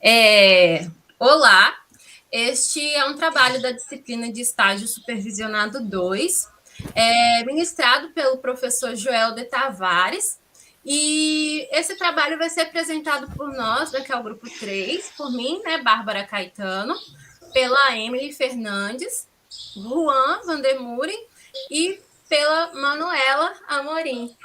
É, Olá, este é um trabalho da disciplina de estágio supervisionado 2, ministrado pelo professor Joel de Tavares, e esse trabalho vai ser apresentado por nós, que é o grupo 3, por mim, né, Bárbara Caetano, pela Emily Fernandes, Juan Vandemuren e pela Manuela Amorim.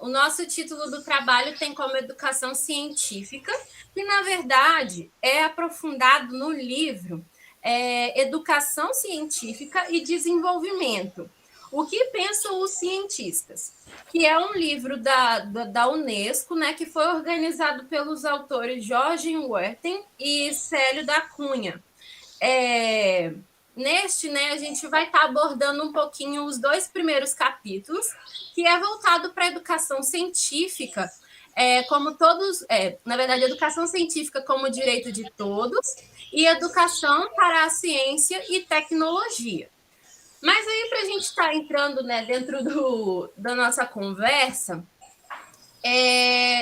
O nosso título do trabalho tem como educação científica, que na verdade é aprofundado no livro Educação Científica e Desenvolvimento. O que pensam os cientistas? Que é um livro da Unesco, né, que foi organizado pelos autores Jorge Werten e Célio da Cunha. Neste, né, a gente vai estar abordando um pouquinho os dois primeiros capítulos, que é voltado para a educação científica, como todos, na verdade, educação científica como direito de todos e educação para a ciência e tecnologia. Mas aí, para a gente estar entrando, né, dentro da nossa conversa,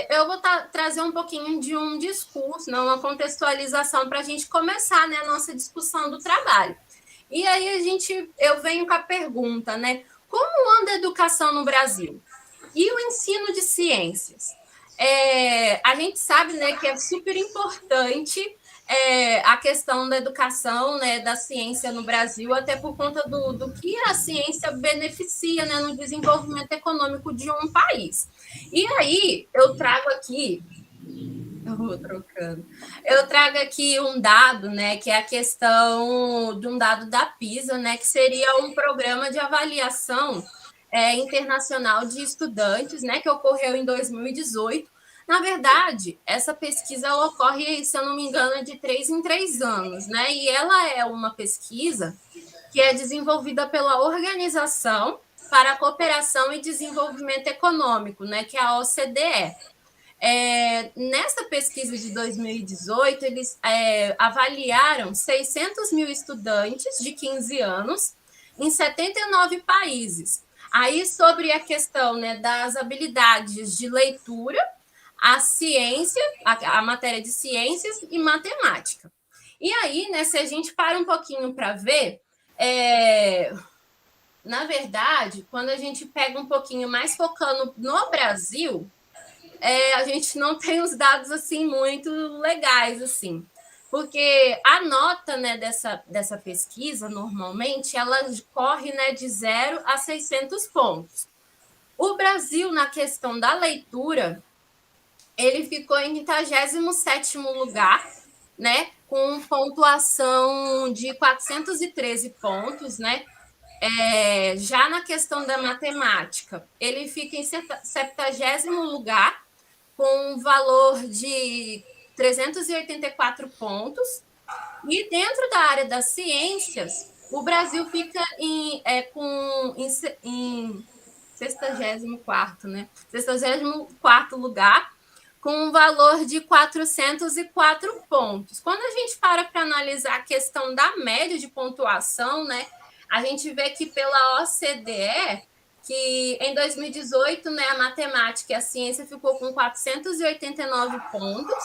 eu vou trazer um pouquinho de um discurso, né, uma contextualização para a gente começar, né, a nossa discussão do trabalho. E aí eu venho com a pergunta, né? Como anda a educação no Brasil? E o ensino de ciências? A gente sabe, né, que é super importante a questão da educação, né, da ciência no Brasil, até por conta do que a ciência beneficia, né, no desenvolvimento econômico de um país. E aí eu trago aqui eu vou trocando. Eu trago aqui um dado, né, que é a questão de um dado da PISA, né, que seria um programa de avaliação internacional de estudantes, né, que ocorreu em 2018. Na verdade, essa pesquisa ela ocorre, se eu não me engano, de 3 em 3 anos, né, e ela é uma pesquisa que é desenvolvida pela Organização para a Cooperação e Desenvolvimento Econômico, né, que é a OCDE. Nessa pesquisa de 2018, eles avaliaram 600 mil estudantes de 15 anos em 79 países. Aí, sobre a questão, né, das habilidades de leitura, a ciência, a matéria de ciências e matemática. E aí, né, se a gente para um pouquinho para ver, na verdade, quando a gente pega um pouquinho mais focando no Brasil, a gente não tem os dados assim muito legais assim, porque a nota, né, dessa pesquisa normalmente ela corre, né, de 0 a 600 pontos. O Brasil na questão da leitura ele ficou em 87º lugar, né, com pontuação de 413 pontos, né? Já na questão da matemática, ele fica em 70º lugar, com um valor de 384 pontos. E dentro da área das ciências, o Brasil fica em 64º, né? 64º lugar, com um valor de 404 pontos. Quando a gente para analisar a questão da média de pontuação, né, a gente vê que pela OCDE, que em 2018, né, a matemática e a ciência ficou com 489 pontos,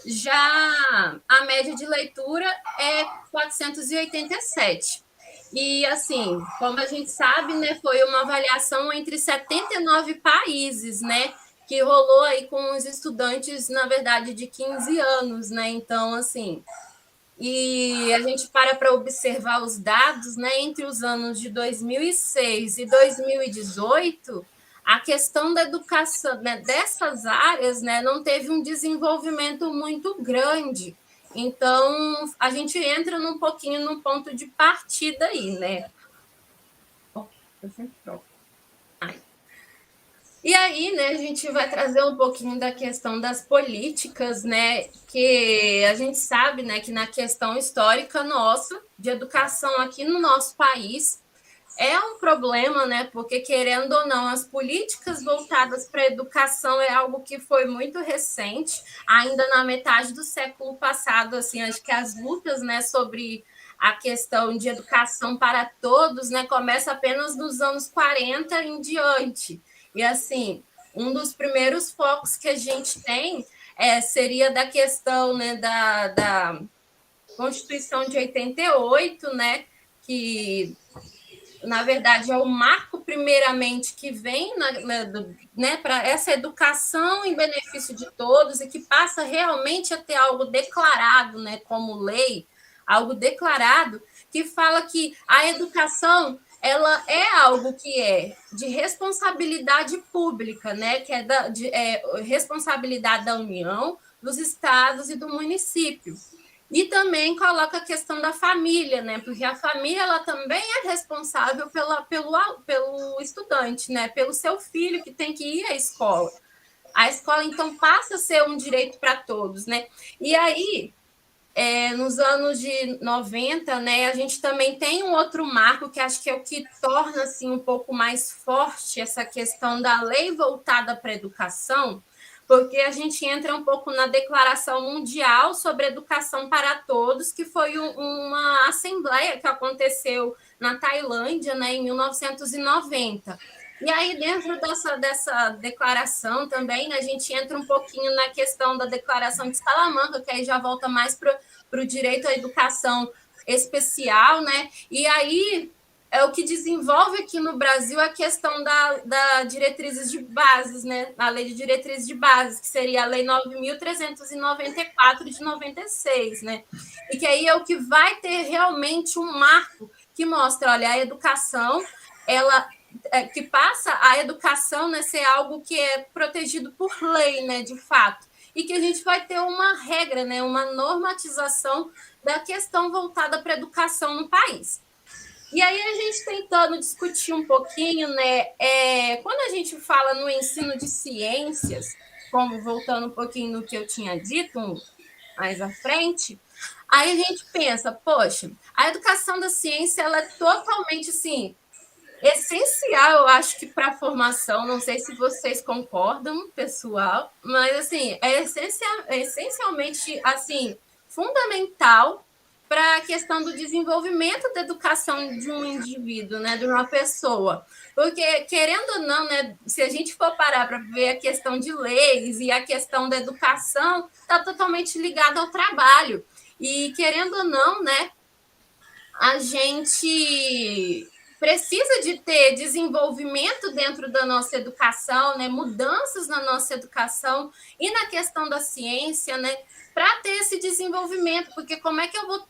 já a média de leitura é 487. E, assim, como a gente sabe, né, foi uma avaliação entre 79 países, né, que rolou aí com os estudantes, na verdade, de 15 anos, né? Então, assim, e a gente para observar os dados, né, entre os anos de 2006 e 2018, a questão da educação, né, dessas áreas, né, não teve um desenvolvimento muito grande. Então, a gente entra um pouquinho no ponto de partida aí, né? Oh, eu sempre troco. E aí, né, a gente vai trazer um pouquinho da questão das políticas, né, que a gente sabe, né, que na questão histórica nossa, de educação aqui no nosso país, é um problema, né, porque querendo ou não, as políticas voltadas para a educação é algo que foi muito recente, ainda na metade do século passado, assim, acho que as lutas, né, sobre a questão de educação para todos, né, começa apenas nos anos 40 em diante. E, assim, um dos primeiros focos que a gente tem seria da questão, né, da Constituição de 88, né, que na verdade é o marco primeiramente que vem né, para essa educação em benefício de todos e que passa realmente a ter algo declarado, né, como lei, algo declarado que fala que a educação ela é algo que é de responsabilidade pública, né, que é responsabilidade da União, dos estados e do município. E também coloca a questão da família, né? Porque a família ela também é responsável pelo estudante, né? Pelo seu filho que tem que ir à escola. A escola, então, passa a ser um direito para todos, né? E aí, nos anos de 90, né, a gente também tem um outro marco que acho que é o que torna assim, um pouco mais forte essa questão da lei voltada para a educação, porque a gente entra um pouco na Declaração Mundial sobre Educação para Todos, que foi uma assembleia que aconteceu na Tailândia, né, em 1990. E aí, dentro dessa declaração também, a gente entra um pouquinho na questão da Declaração de Salamanca, que aí já volta mais para o direito à educação especial, né? E aí é o que desenvolve aqui no Brasil a questão da diretrizes de bases, né? A lei de diretrizes de bases, que seria a lei 9.394 de 96, né? E que aí é o que vai ter realmente um marco que mostra, olha, a educação, ela que passa a educação, né, ser algo que é protegido por lei, né, de fato, e que a gente vai ter uma regra, né, uma normatização da questão voltada para a educação no país. E aí a gente tentando discutir um pouquinho, né, quando a gente fala no ensino de ciências, como voltando um pouquinho no que eu tinha dito mais à frente, aí a gente pensa, poxa, a educação da ciência ela é totalmente assim essencial, eu acho que para a formação, não sei se vocês concordam, pessoal, mas assim, essencialmente assim, fundamental para a questão do desenvolvimento da educação de um indivíduo, né, de uma pessoa. Porque, querendo ou não, né, se a gente for parar para ver a questão de leis e a questão da educação, está totalmente ligada ao trabalho. E, querendo ou não, né, a gente precisa de ter desenvolvimento dentro da nossa educação, né? Mudanças na nossa educação e na questão da ciência, né? Para ter esse desenvolvimento, porque como é que eu vou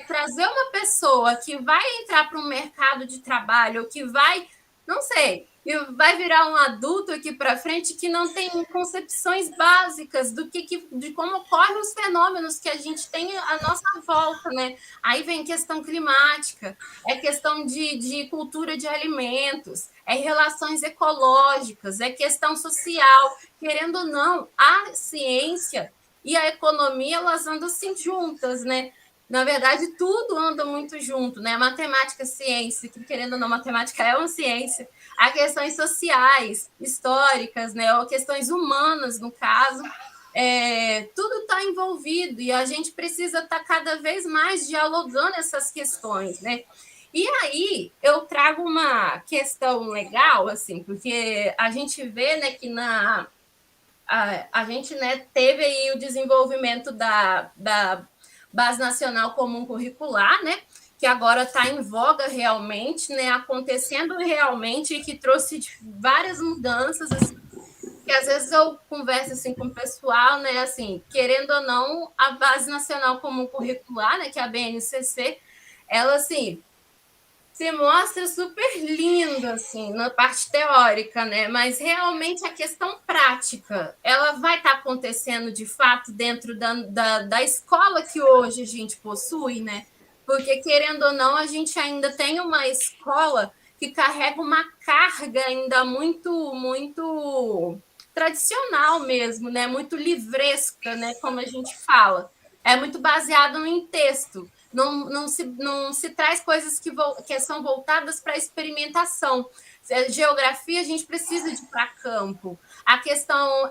trazer uma pessoa que vai entrar para um mercado de trabalho, ou que vai, não sei, e vai virar um adulto aqui para frente que não tem concepções básicas de como ocorrem os fenômenos que a gente tem à nossa volta, né? Aí vem questão climática, é questão de cultura de alimentos, é relações ecológicas, é questão social. Querendo ou não, a ciência e a economia, elas andam assim juntas, né? Na verdade, tudo anda muito junto, né? Matemática, ciência, que querendo ou não, matemática é uma ciência. Há questões sociais, históricas, né? Ou questões humanas, no caso. Tudo está envolvido e a gente precisa estar cada vez mais dialogando essas questões, né? E aí eu trago uma questão legal, assim, porque a gente vê, né, que a gente, né, teve aí o desenvolvimento da Base Nacional Comum Curricular, né, que agora está em voga realmente, né, acontecendo realmente e que trouxe várias mudanças, assim, que às vezes eu converso assim com o pessoal, né, assim, querendo ou não, a Base Nacional Comum Curricular, né, que é a BNCC, ela assim se mostra super lindo assim na parte teórica, né? Mas realmente a questão prática, ela vai estar acontecendo de fato dentro da escola que hoje a gente possui, né? Porque querendo ou não, a gente ainda tem uma escola que carrega uma carga ainda muito tradicional mesmo, né? Muito livresca, né? Como a gente fala. É muito baseado em texto. Não se traz coisas que são voltadas para a experimentação. Geografia, a gente precisa de ir para campo. A questão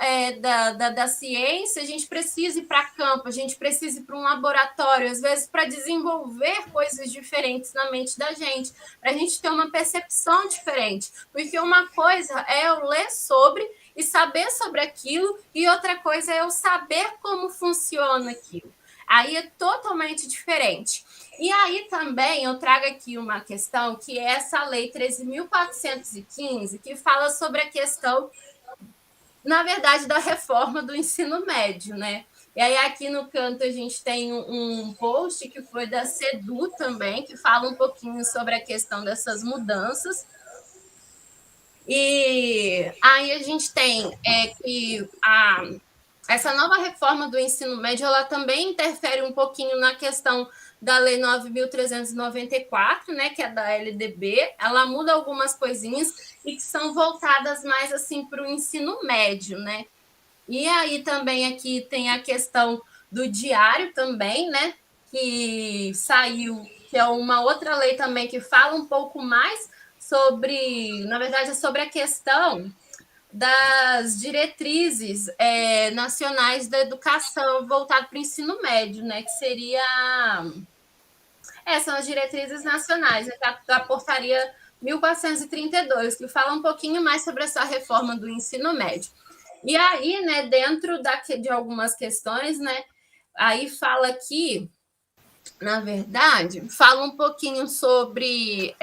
da ciência, a gente precisa ir para campo, a gente precisa ir para um laboratório, às vezes, para desenvolver coisas diferentes na mente da gente, para a gente ter uma percepção diferente. Porque uma coisa é eu ler sobre e saber sobre aquilo, e outra coisa é eu saber como funciona aquilo. Aí é totalmente diferente. E aí também eu trago aqui uma questão que é essa lei 13.415, que fala sobre a questão, na verdade, da reforma do ensino médio, né? E aí aqui no canto a gente tem um post que foi da CEDU também, que fala um pouquinho sobre a questão dessas mudanças. E aí a gente tem que essa nova reforma do ensino médio, ela também interfere um pouquinho na questão da Lei 9.394, né, que é da LDB. Ela muda algumas coisinhas e que são voltadas mais assim para o ensino médio, né? E aí também aqui tem a questão do diário também, né, que saiu, que é uma outra lei também que fala um pouco mais sobre, na verdade, é sobre a questão das diretrizes nacionais da educação voltado para o ensino médio, né? Que seria. São as diretrizes nacionais da portaria 1432, que fala um pouquinho mais sobre essa reforma do ensino médio. E aí, né, dentro de algumas questões, né, aí fala aqui, na verdade, fala um pouquinho sobre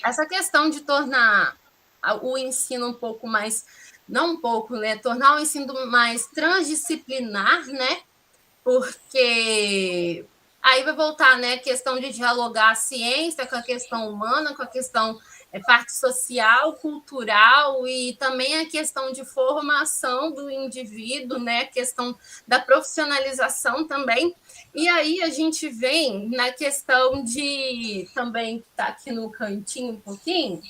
essa questão de tornar o ensino um pouco mais, não um pouco, né, tornar o ensino mais transdisciplinar, né, porque aí vai voltar, né, a questão de dialogar a ciência com a questão humana, com a questão parte social, cultural e também a questão de formação do indivíduo, né, a questão da profissionalização também. E aí a gente vem na questão de também tá aqui no cantinho um pouquinho,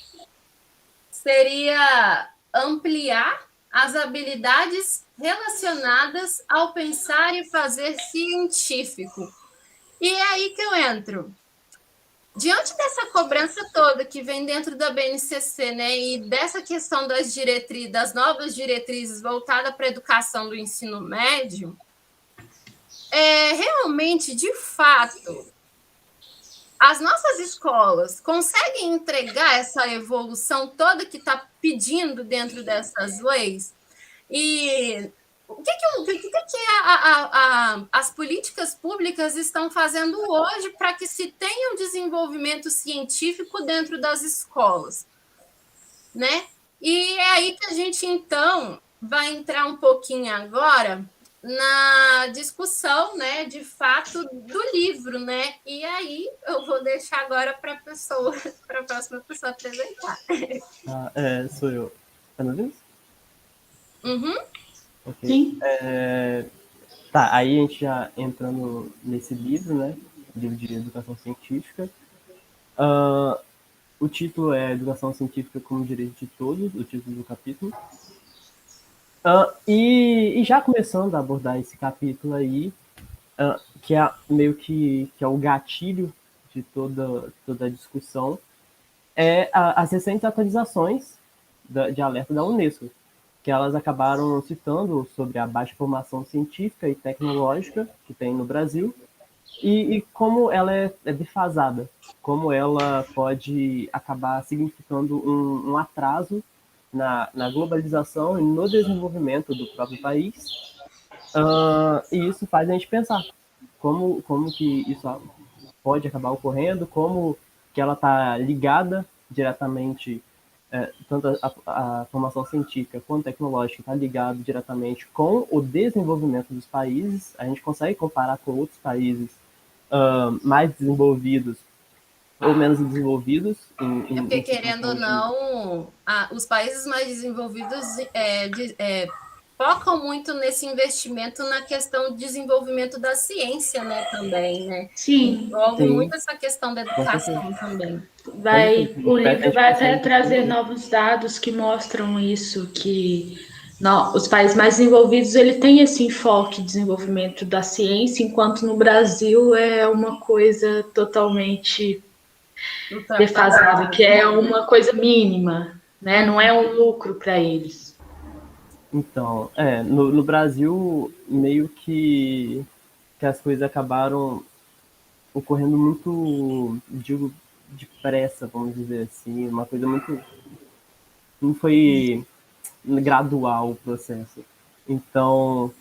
seria ampliar as habilidades relacionadas ao pensar e fazer científico. E é aí que eu entro. Diante dessa cobrança toda que vem dentro da BNCC, né, e dessa questão das novas diretrizes voltadas para a educação do ensino médio, realmente, de fato, as nossas escolas conseguem entregar essa evolução toda que está pedindo dentro dessas leis? E o que as políticas públicas estão fazendo hoje para que se tenha um desenvolvimento científico dentro das escolas, né? E é aí que a gente, então, vai entrar um pouquinho agora na discussão, né, de fato, do livro, né? E aí eu vou deixar agora para a próxima pessoa apresentar. Sou eu. Tá me ouvindo? Uhum. Ok. Sim. Tá, aí a gente já entrando nesse livro, né? Livro de Educação Científica. O título é Educação Científica como Direito de Todos, o título do capítulo. E já começando a abordar esse capítulo aí, que é meio que é o gatilho de toda a discussão, as recentes atualizações de alerta da Unesco, que elas acabaram citando sobre a baixa formação científica e tecnológica que tem no Brasil e como ela é defasada, como ela pode acabar significando um atraso na globalização e no desenvolvimento do próprio país. E isso faz a gente pensar como que isso pode acabar ocorrendo, como que ela está ligada diretamente, tanto a formação científica quanto tecnológica está ligado diretamente com o desenvolvimento dos países. A gente consegue comparar com outros países mais desenvolvidos ou menos desenvolvidos. Porque, querendo ou não, os países mais desenvolvidos focam muito nesse investimento na questão do desenvolvimento da ciência, né, também, né? Sim. Envolve Sim, muito essa questão da com certeza. educação também. O A livro gente vai até consegue trazer novos dados que mostram isso, que os países mais desenvolvidos ele tem esse enfoque de desenvolvimento da ciência, enquanto no Brasil é uma coisa totalmente defasada, que é uma coisa mínima, né? Não é um lucro para eles. Então, no Brasil, meio que as coisas acabaram ocorrendo muito, digo, depressa, vamos dizer assim, uma coisa muito. Não foi. gradual o processo. Então,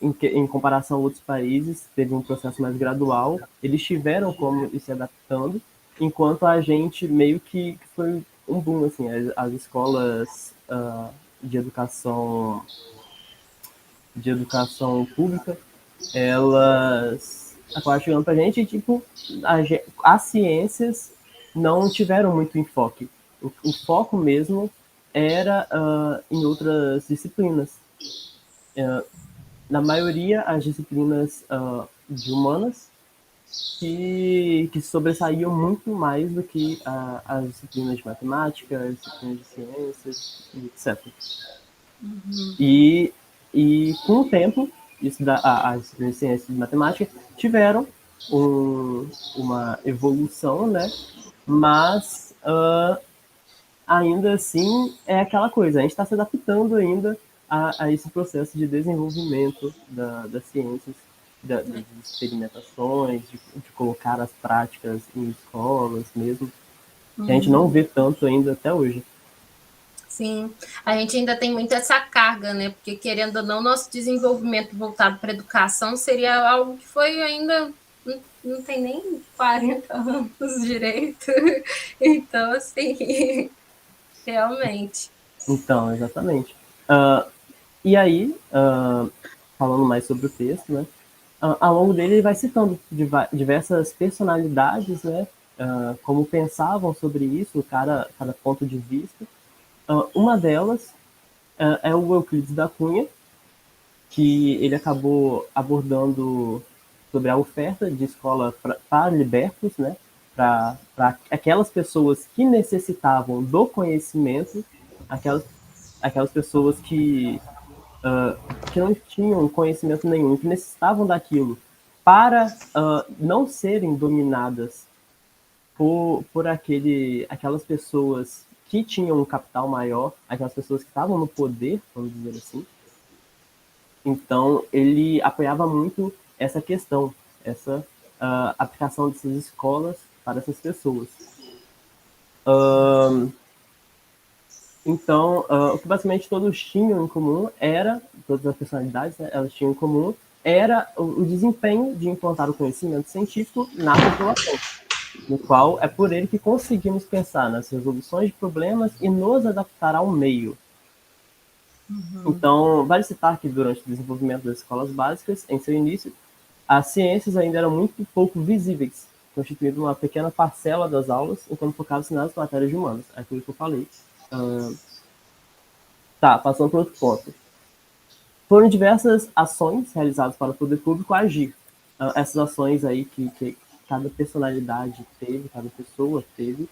em comparação a outros países, teve um processo mais gradual, eles tiveram como ir se adaptando, enquanto a gente meio que foi um boom, assim, as escolas de educação pública, elas acabaram chegando pra gente e, tipo, as ciências não tiveram muito enfoque. O foco mesmo era em outras disciplinas. Na maioria, as disciplinas de humanas que sobressaíam muito mais do que as disciplinas de matemática, as disciplinas de ciências, etc. Uhum. E com o tempo, as disciplinas de ciências e de matemática tiveram uma evolução, né? Mas ainda assim é aquela coisa, a gente está se adaptando ainda a esse processo de desenvolvimento das ciências, das experimentações, de colocar as práticas em escolas mesmo, que a gente não vê tanto ainda até hoje. Sim, a gente ainda tem muito essa carga, né? Porque, querendo ou não, nosso desenvolvimento voltado para a educação seria algo que foi ainda. Não tem nem 40 anos direito. Então, assim, realmente. Então, exatamente. E aí, falando mais sobre o texto, né? Ao longo dele ele vai citando diversas personalidades, né? Como pensavam sobre isso, cada ponto de vista. Uma delas é o Euclides da Cunha, que ele acabou abordando sobre a oferta de escola para libertos, né? Para aquelas pessoas que necessitavam do conhecimento, aquelas pessoas que não tinham conhecimento nenhum, que necessitavam daquilo para não serem dominadas por aquelas pessoas que tinham um capital maior, aquelas pessoas que estavam no poder, vamos dizer assim. Então, ele apoiava muito essa questão, essa aplicação dessas escolas para essas pessoas. Então, o que basicamente todos tinham em comum todas as personalidades, né, elas tinham em comum, era o desempenho de implantar o conhecimento científico na população, no qual é por ele que conseguimos pensar nas resoluções de problemas e nos adaptar ao meio. Então, vale citar que durante o desenvolvimento das escolas básicas, em seu início, as ciências ainda eram muito pouco visíveis, constituindo uma pequena parcela das aulas, enquanto focava-se nas matérias de humanas, é aquilo que eu falei. Passando para outro ponto. Foram diversas ações realizadas para o poder público agir. Essas ações aí que cada personalidade teve, cada pessoa teve,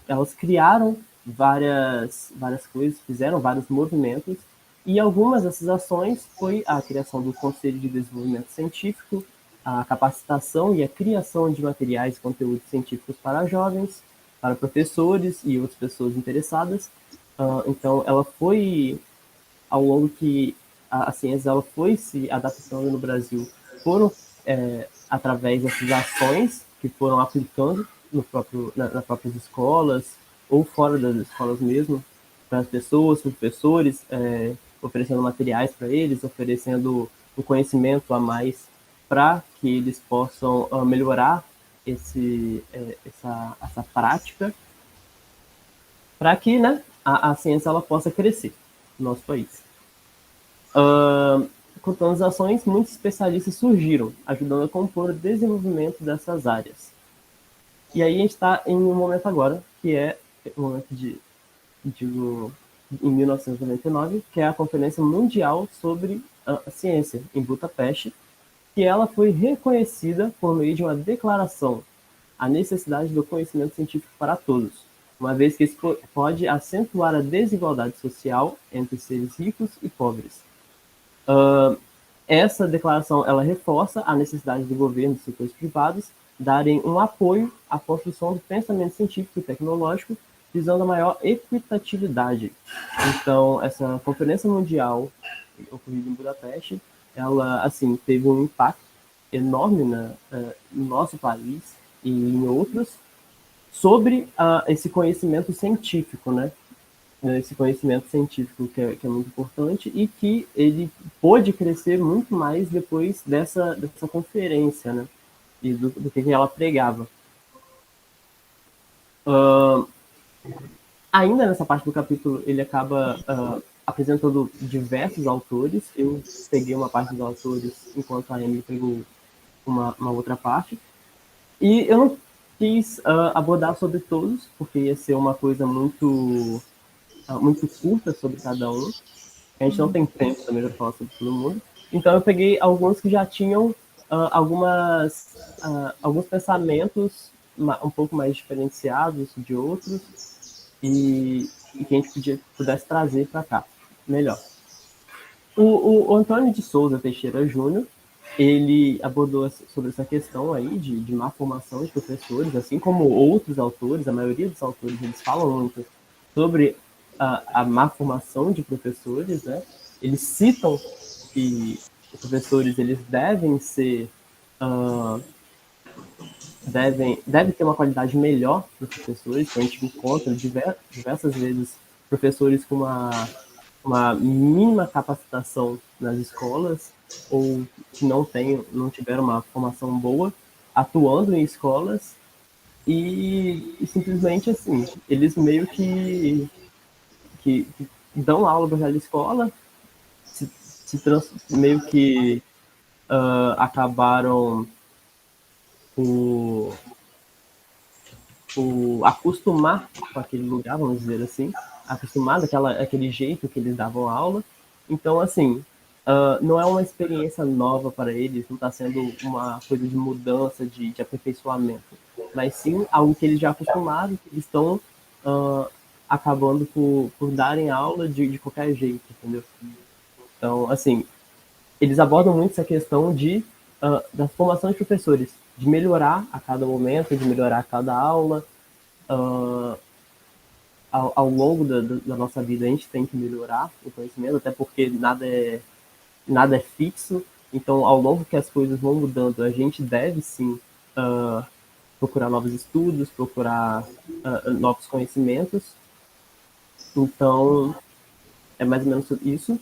elas criaram várias coisas, fizeram vários movimentos, e algumas dessas ações foi a criação do Conselho de Desenvolvimento Científico, a capacitação e a criação de materiais e conteúdos científicos para jovens, para professores e outras pessoas interessadas. Então, ela foi, ao longo que a ciência ela foi se adaptando no Brasil, foram através dessas ações que foram aplicando nas próprias escolas, ou fora das escolas mesmo, para as pessoas, professores, oferecendo materiais para eles, oferecendo um conhecimento a mais para que eles possam melhorar essa prática, para que, né, a ciência ela possa crescer no nosso país. Com tantas ações, muitos especialistas surgiram, ajudando a compor o desenvolvimento dessas áreas. E aí a gente está em um momento agora, que é o momento em 1999, que é a Conferência Mundial sobre a Ciência, em Budapeste, que ela foi reconhecida por meio de uma declaração, a necessidade do conhecimento científico para todos, uma vez que isso pode acentuar a desigualdade social entre seres ricos e pobres. Essa declaração ela reforça a necessidade do governo e dos setores privados darem um apoio à construção do pensamento científico e tecnológico, visando a maior equitatividade. Então, essa conferência mundial ocorrida em Budapeste, ela assim teve um impacto enorme no nosso país e em outros, sobre esse conhecimento científico, né? Esse conhecimento científico que é muito importante e que ele pôde crescer muito mais depois dessa conferência, né? E do que ela pregava. Ainda nessa parte do capítulo, ele acaba apresentando diversos autores. Eu peguei uma parte dos autores, enquanto a Emily pegou uma outra parte. E eu não quis abordar sobre todos, porque ia ser uma coisa muito curta sobre cada um. A gente não tem tempo também para falar sobre todo mundo. Então eu peguei alguns que já tinham alguns pensamentos um pouco mais diferenciados de outros e que a gente pudesse trazer para cá melhor. O Antônio de Souza Teixeira Júnior, ele abordou sobre essa questão aí de má formação de professores, assim como outros autores, a maioria dos autores, eles falam muito sobre a má formação de professores, né? Eles citam que os professores eles devem ser deve ter uma qualidade melhor para os professores, que a gente encontra diversas vezes professores com uma mínima capacitação nas escolas ou que não tiveram uma formação boa atuando em escolas e simplesmente assim, eles meio que dão aula para a escola, meio que acabaram acostumar com aquele lugar, vamos dizer assim, acostumar aquele jeito que eles davam aula. Então, assim, não é uma experiência nova para eles, não está sendo uma coisa de mudança, de aperfeiçoamento, mas sim algo que eles já acostumaram, que eles estão acabando por darem aula de qualquer jeito, entendeu? Então, assim, eles abordam muito essa questão da formação de professores, de melhorar a cada momento, de melhorar a cada aula. Ao longo da nossa vida, a gente tem que melhorar o conhecimento, até porque nada é fixo. Então, ao longo que as coisas vão mudando, a gente deve sim procurar novos estudos, procurar novos conhecimentos. Então, é mais ou menos isso.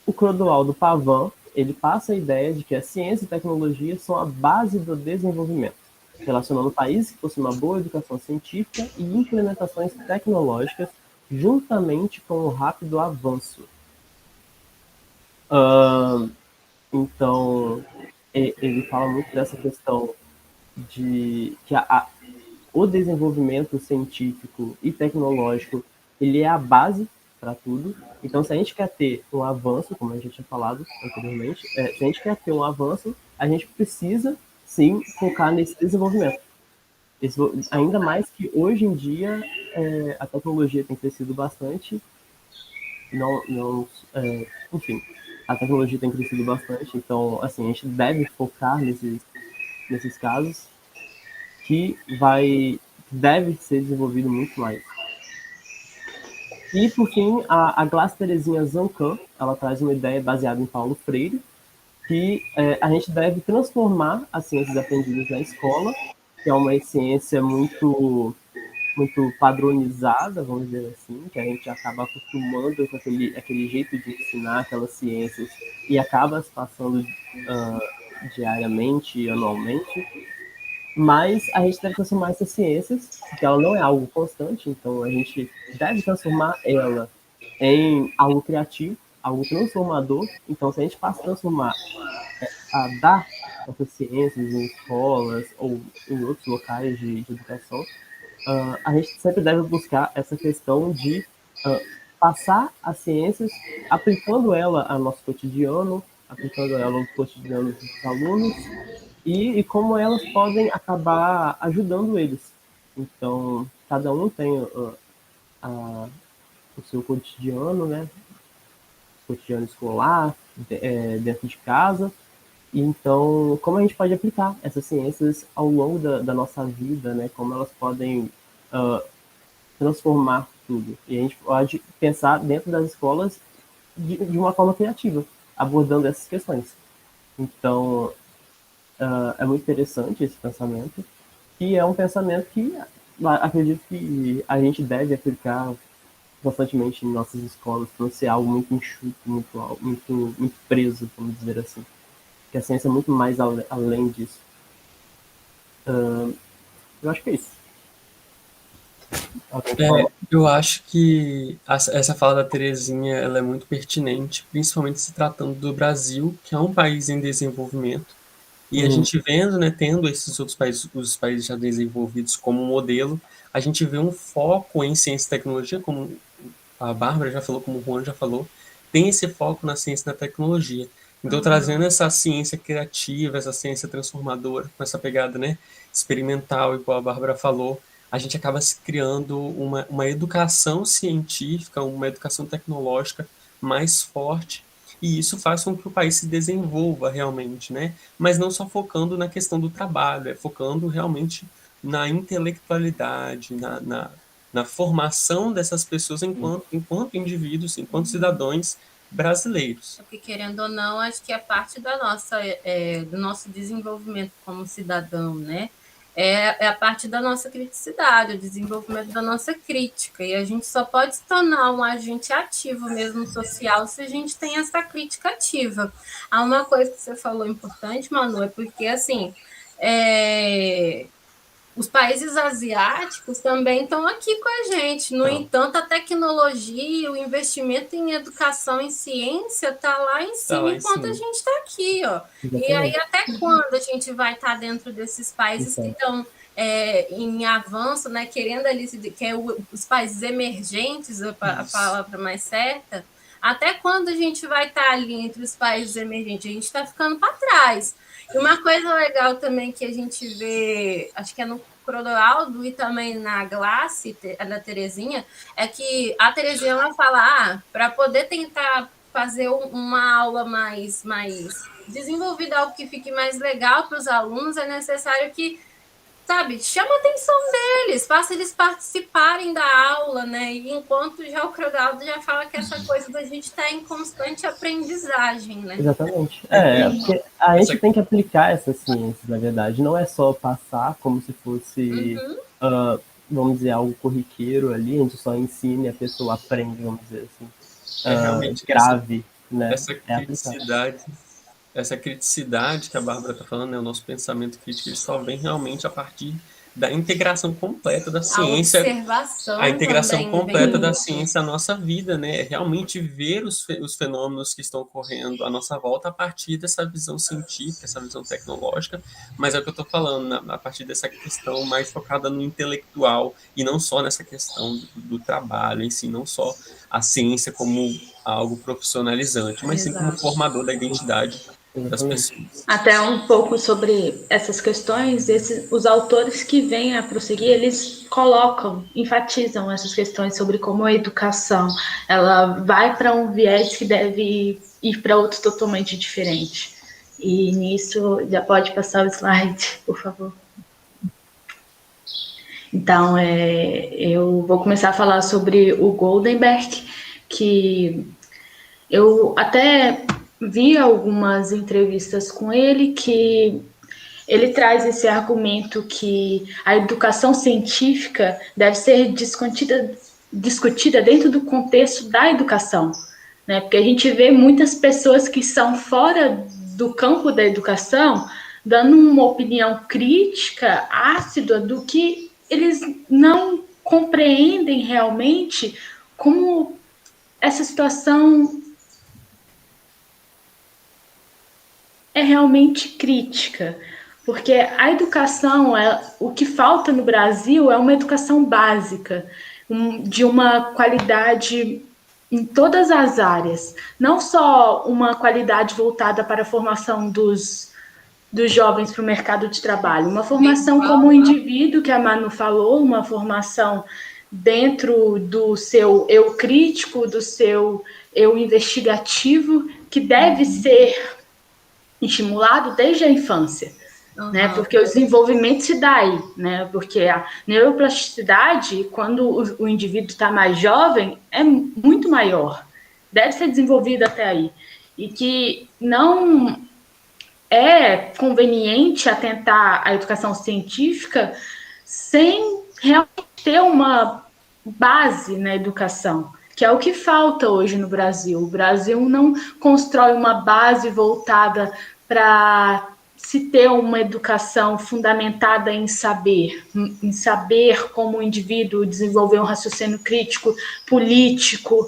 O Clodoaldo Pavan, ele passa a ideia de que a ciência e tecnologia são a base do desenvolvimento, relacionando países que possuem uma boa educação científica e implementações tecnológicas, juntamente com o rápido avanço. Então, ele fala muito dessa questão de que o desenvolvimento científico e tecnológico ele é a base para tudo. Então, se a gente quer ter um avanço, como a gente tinha falado anteriormente, se a gente quer ter um avanço, a gente precisa, sim, focar nesse desenvolvimento. Ainda mais que hoje em dia a tecnologia tem crescido bastante. Enfim, a tecnologia tem crescido bastante, então, assim, a gente deve focar nesses casos que deve ser desenvolvido muito mais. E, por fim, a Glace Terezinha Zancan, ela traz uma ideia baseada em Paulo Freire, que a gente deve transformar as ciências aprendidas na escola, que é uma ciência muito padronizada, vamos dizer assim, que a gente acaba acostumando com aquele jeito de ensinar aquelas ciências e acaba se passando diariamente, anualmente. Mas a gente deve transformar essas ciências, porque ela não é algo constante, então a gente deve transformar ela em algo criativo, algo transformador. Então, se a gente passa a transformar, a dar essas ciências em escolas ou em outros locais de educação, a gente sempre deve buscar essa questão de passar as ciências, aplicando ela ao nosso cotidiano, aplicando ela ao cotidiano dos alunos, e como elas podem acabar ajudando eles. Então, cada um tem o seu cotidiano, né? Cotidiano escolar, dentro de casa. Então, como a gente pode aplicar essas ciências ao longo da nossa vida, né? Como elas podem transformar tudo. E a gente pode pensar dentro das escolas de uma forma criativa, abordando essas questões. Então, é muito interessante esse pensamento. que é um pensamento que acredito que a gente deve aplicar constantemente em nossas escolas, para não ser algo muito enxuto, muito preso, vamos dizer assim. Que a ciência é muito mais além disso. Eu acho que é isso. Eu acho que essa fala da Terezinha ela é muito pertinente, principalmente se tratando do Brasil, que é um país em desenvolvimento, e a gente vendo, né, tendo esses outros países, os países já desenvolvidos como modelo, a gente vê um foco em ciência e tecnologia, como a Bárbara já falou, como o Juan já falou, tem esse foco na ciência e na tecnologia. Então, trazendo essa ciência criativa, essa ciência transformadora, com essa pegada, né, experimental, igual a Bárbara falou, a gente acaba se criando uma educação científica, uma educação tecnológica mais forte, e isso faz com que o país se desenvolva realmente, né? Mas não só focando na questão do trabalho, é focando realmente na intelectualidade, na formação dessas pessoas enquanto indivíduos, enquanto cidadãos brasileiros. Porque, querendo ou não, acho que é parte da nossa, do nosso desenvolvimento como cidadão, né? É a parte da nossa criticidade, o desenvolvimento da nossa crítica. E a gente só pode se tornar um agente ativo mesmo social se a gente tem essa crítica ativa. Há uma coisa que você falou importante, Manu, é porque, assim, os países asiáticos também estão aqui com a gente. No entanto, a tecnologia, o investimento em educação e ciência está lá em cima, enquanto a gente está aqui. Ó. E aí, até quando a gente vai estar dentro desses países que estão em avanço, né, querendo ali, que é os países emergentes, a palavra mais certa, até quando a gente vai estar ali entre os países emergentes? A gente está ficando para trás. E uma coisa legal também que a gente vê, acho que é no Clodoaldo e também na Glace, da Terezinha, é que a Terezinha ela fala, para poder tentar fazer uma aula mais desenvolvida, algo que fique mais legal para os alunos, é necessário que, sabe, chama a atenção deles, faça eles participarem da aula, né? E enquanto já o Clodoaldo já fala que essa coisa da gente está em constante aprendizagem, né? Exatamente. Porque a gente tem que aplicar essa ciência, na verdade. Não é só passar como se fosse, vamos dizer, algo corriqueiro ali, a gente só ensina e a pessoa aprende, vamos dizer assim. Realmente grave, né? Essa criticidade que a Bárbara está falando, né, o nosso pensamento crítico, ele só vem realmente a partir da integração completa da ciência, a integração completa da ciência à nossa vida, né? Realmente ver os fenômenos que estão ocorrendo à nossa volta a partir dessa visão científica, essa visão tecnológica, mas é o que eu estou falando, a partir dessa questão mais focada no intelectual e não só nessa questão do trabalho em si, não só a ciência como algo profissionalizante, mas sim como formador da identidade das pessoas. Até um pouco sobre essas questões, os autores que vêm a prosseguir, eles enfatizam essas questões sobre como a educação, ela vai para um viés que deve ir para outro totalmente diferente. E nisso, já pode passar o slide, por favor. Então, eu vou começar a falar sobre o Goldenberg, que eu até vi algumas entrevistas com ele que ele traz esse argumento que a educação científica deve ser discutida dentro do contexto da educação, né? Porque a gente vê muitas pessoas que são fora do campo da educação dando uma opinião crítica, ácida, do que eles não compreendem realmente como essa situação é realmente crítica, porque a educação, o que falta no Brasil é uma educação básica, de uma qualidade em todas as áreas, não só uma qualidade voltada para a formação dos jovens para o mercado de trabalho, uma formação como indivíduo, que a Manu falou, uma formação dentro do seu eu crítico, do seu eu investigativo, que deve ser estimulado desde a infância, né? Porque o desenvolvimento se dá aí, né? Porque a neuroplasticidade, quando o indivíduo está mais jovem, é muito maior, deve ser desenvolvida até aí, e que não é conveniente atentar à educação científica sem realmente ter uma base na educação, que é o que falta hoje no Brasil. O Brasil não constrói uma base voltada para se ter uma educação fundamentada em saber como o indivíduo desenvolver um raciocínio crítico, político,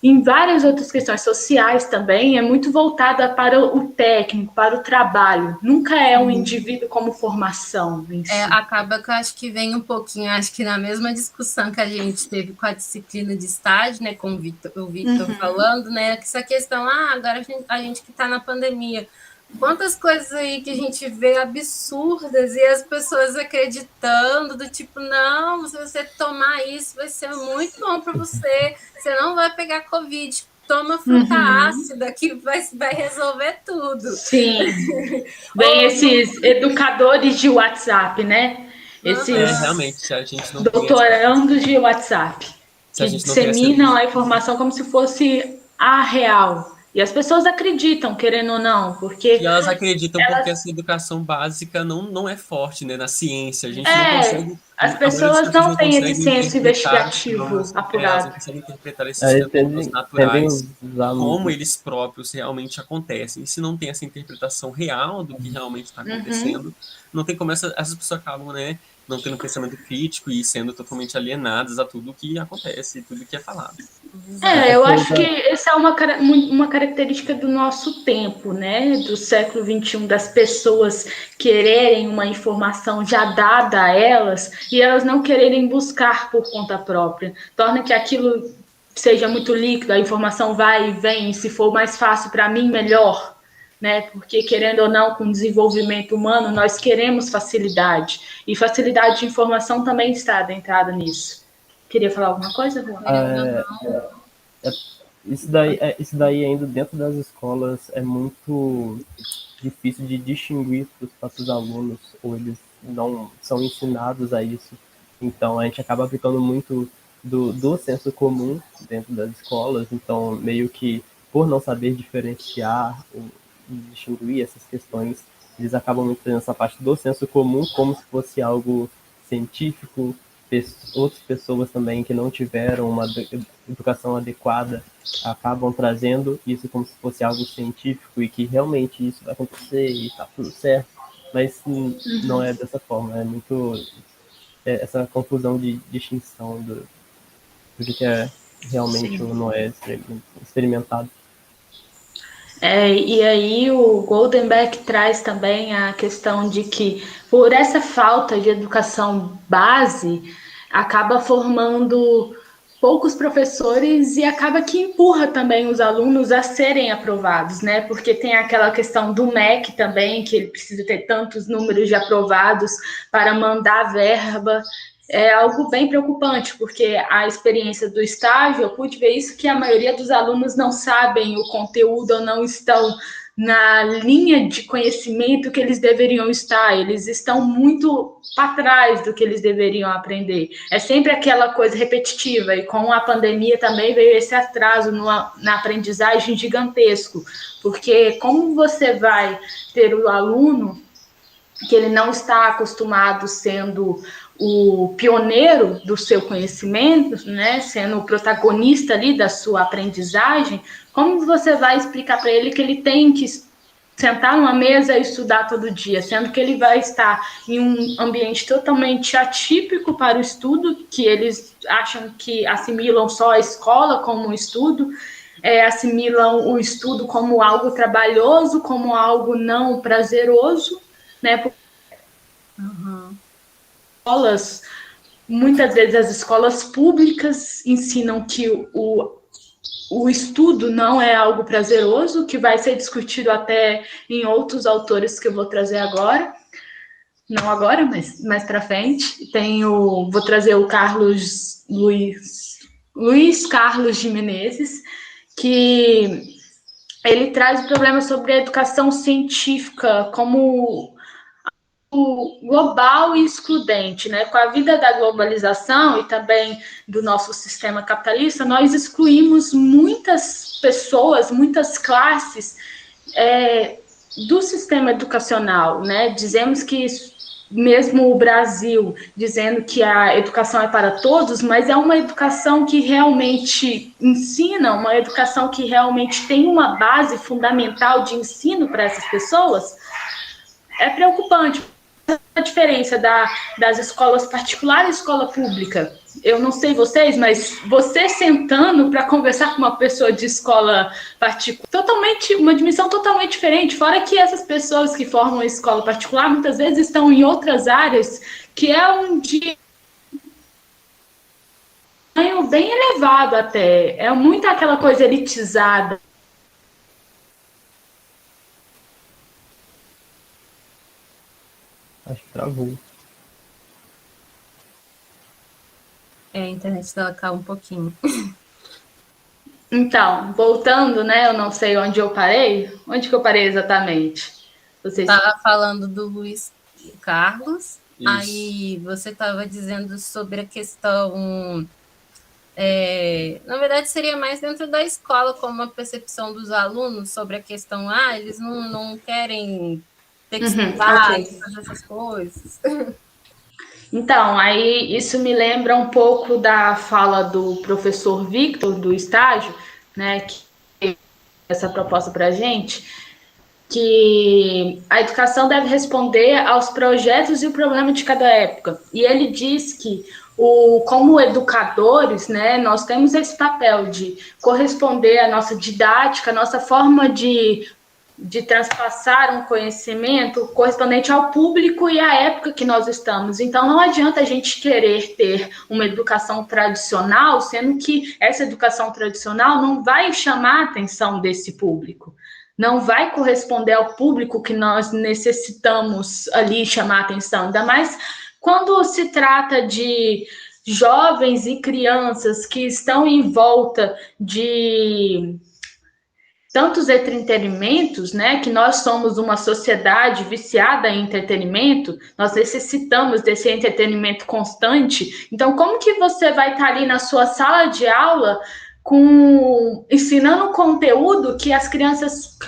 em várias outras questões sociais também, é muito voltada para o técnico, para o trabalho. Nunca é um indivíduo como formação em si. Acaba que eu acho que vem um pouquinho, acho que na mesma discussão que a gente teve com a disciplina de estágio, né, com o Vitor falando, né, que essa questão, agora a gente que está na pandemia, quantas coisas aí que a gente vê absurdas e as pessoas acreditando, do tipo, não, se você tomar isso vai ser muito bom para você não vai pegar Covid, toma fruta ácida que vai resolver tudo. Sim, vem esses educadores de WhatsApp, né? Esses realmente, se a gente não doutorandos de WhatsApp, que disseminam a informação como se fosse a real. E as pessoas acreditam, querendo ou não, porque... E elas acreditam porque essa educação básica não é forte, né, na ciência. A gente não consegue... As pessoas não têm esse senso investigativo apurado. Elas não conseguem interpretar esses fenômenos naturais como eles próprios realmente acontecem. E se não tem essa interpretação real do que realmente está acontecendo, não tem como essas pessoas acabam, né, não tendo pensamento crítico e sendo totalmente alienadas a tudo que acontece, tudo que é falado. Eu acho que essa é uma característica do nosso tempo, né? Do século XXI, das pessoas quererem uma informação já dada a elas e elas não quererem buscar por conta própria. Torna que aquilo seja muito líquido, a informação vai e vem, e se for mais fácil para mim, melhor. Né? Porque, querendo ou não, com o desenvolvimento humano, nós queremos facilidade. E facilidade de informação também está adentrada nisso. Queria falar alguma coisa, Juan? Isso daí ainda dentro das escolas é muito difícil de distinguir para os alunos, ou eles não são ensinados a isso. Então a gente acaba aplicando muito do senso comum dentro das escolas, então meio que por não saber diferenciar e distinguir essas questões, eles acabam muito fazendo essa parte do senso comum como se fosse algo científico. Outras pessoas também que não tiveram uma educação adequada acabam trazendo isso como se fosse algo científico e que realmente isso vai acontecer e está tudo certo, mas não é dessa forma, é muito essa confusão de distinção do que é realmente ou não é experimentado. E aí o Goldenberg traz também a questão de que, por essa falta de educação base, acaba formando poucos professores e acaba que empurra também os alunos a serem aprovados, né? Porque tem aquela questão do MEC também, que ele precisa ter tantos números de aprovados para mandar verba. É algo bem preocupante, porque a experiência do estágio, eu pude ver isso, que a maioria dos alunos não sabem o conteúdo ou não estão na linha de conhecimento que eles deveriam estar, eles estão muito para trás do que eles deveriam aprender. É sempre aquela coisa repetitiva, e com a pandemia também veio esse atraso na aprendizagem gigantesco, porque como você vai ter o aluno que ele não está acostumado sendo o pioneiro do seu conhecimento, né, sendo o protagonista ali da sua aprendizagem, como você vai explicar para ele que ele tem que sentar numa mesa e estudar todo dia, sendo que ele vai estar em um ambiente totalmente atípico para o estudo, que eles acham que assimilam só a escola como um estudo, assimilam o estudo como algo trabalhoso, como algo não prazeroso, né? Escolas, muitas vezes as escolas públicas ensinam que o estudo não é algo prazeroso, que vai ser discutido até em outros autores que eu vou trazer agora. Não agora, mas mais para frente. Vou trazer o Luiz Carlos de Menezes, que ele traz o problema sobre a educação científica como global e excludente, né? Com a vida da globalização e também do nosso sistema capitalista, nós excluímos muitas pessoas, muitas classes do sistema educacional, né? Dizemos que mesmo o Brasil dizendo que a educação é para todos, mas é uma educação que realmente ensina, uma educação que realmente tem uma base fundamental de ensino para essas pessoas, é preocupante. A diferença das escolas particulares e escola pública. Eu não sei vocês, mas você sentando para conversar com uma pessoa de escola particular, uma dimensão totalmente diferente. Fora que essas pessoas que formam a escola particular muitas vezes estão em outras áreas que é um de bem elevado até. É muito aquela coisa elitizada. Acho que travou. A internet dela caiu um pouquinho. Então, voltando, né? Eu não sei onde eu parei. Onde que eu parei exatamente? Vocês... Estava falando do Luiz Carlos. Isso. Aí você estava dizendo sobre a questão... na verdade, seria mais dentro da escola, como a percepção dos alunos sobre a questão, eles não querem ter que estudar, okay. fazer essas coisas. Então, aí isso me lembra um pouco da fala do professor Victor, do estágio, né, que fez essa proposta para a gente, que a educação deve responder aos projetos e o problema de cada época. E ele diz que, como educadores, né, nós temos esse papel de corresponder à nossa didática, à nossa forma de transpassar um conhecimento correspondente ao público e à época que nós estamos. Então, não adianta a gente querer ter uma educação tradicional, sendo que essa educação tradicional não vai chamar a atenção desse público, não vai corresponder ao público que nós necessitamos ali chamar a atenção, ainda mais quando se trata de jovens e crianças que estão em volta de tantos entretenimentos, né, que nós somos uma sociedade viciada em entretenimento, nós necessitamos desse entretenimento constante. Então, como que você vai estar ali na sua sala de aula ensinando conteúdo que as crianças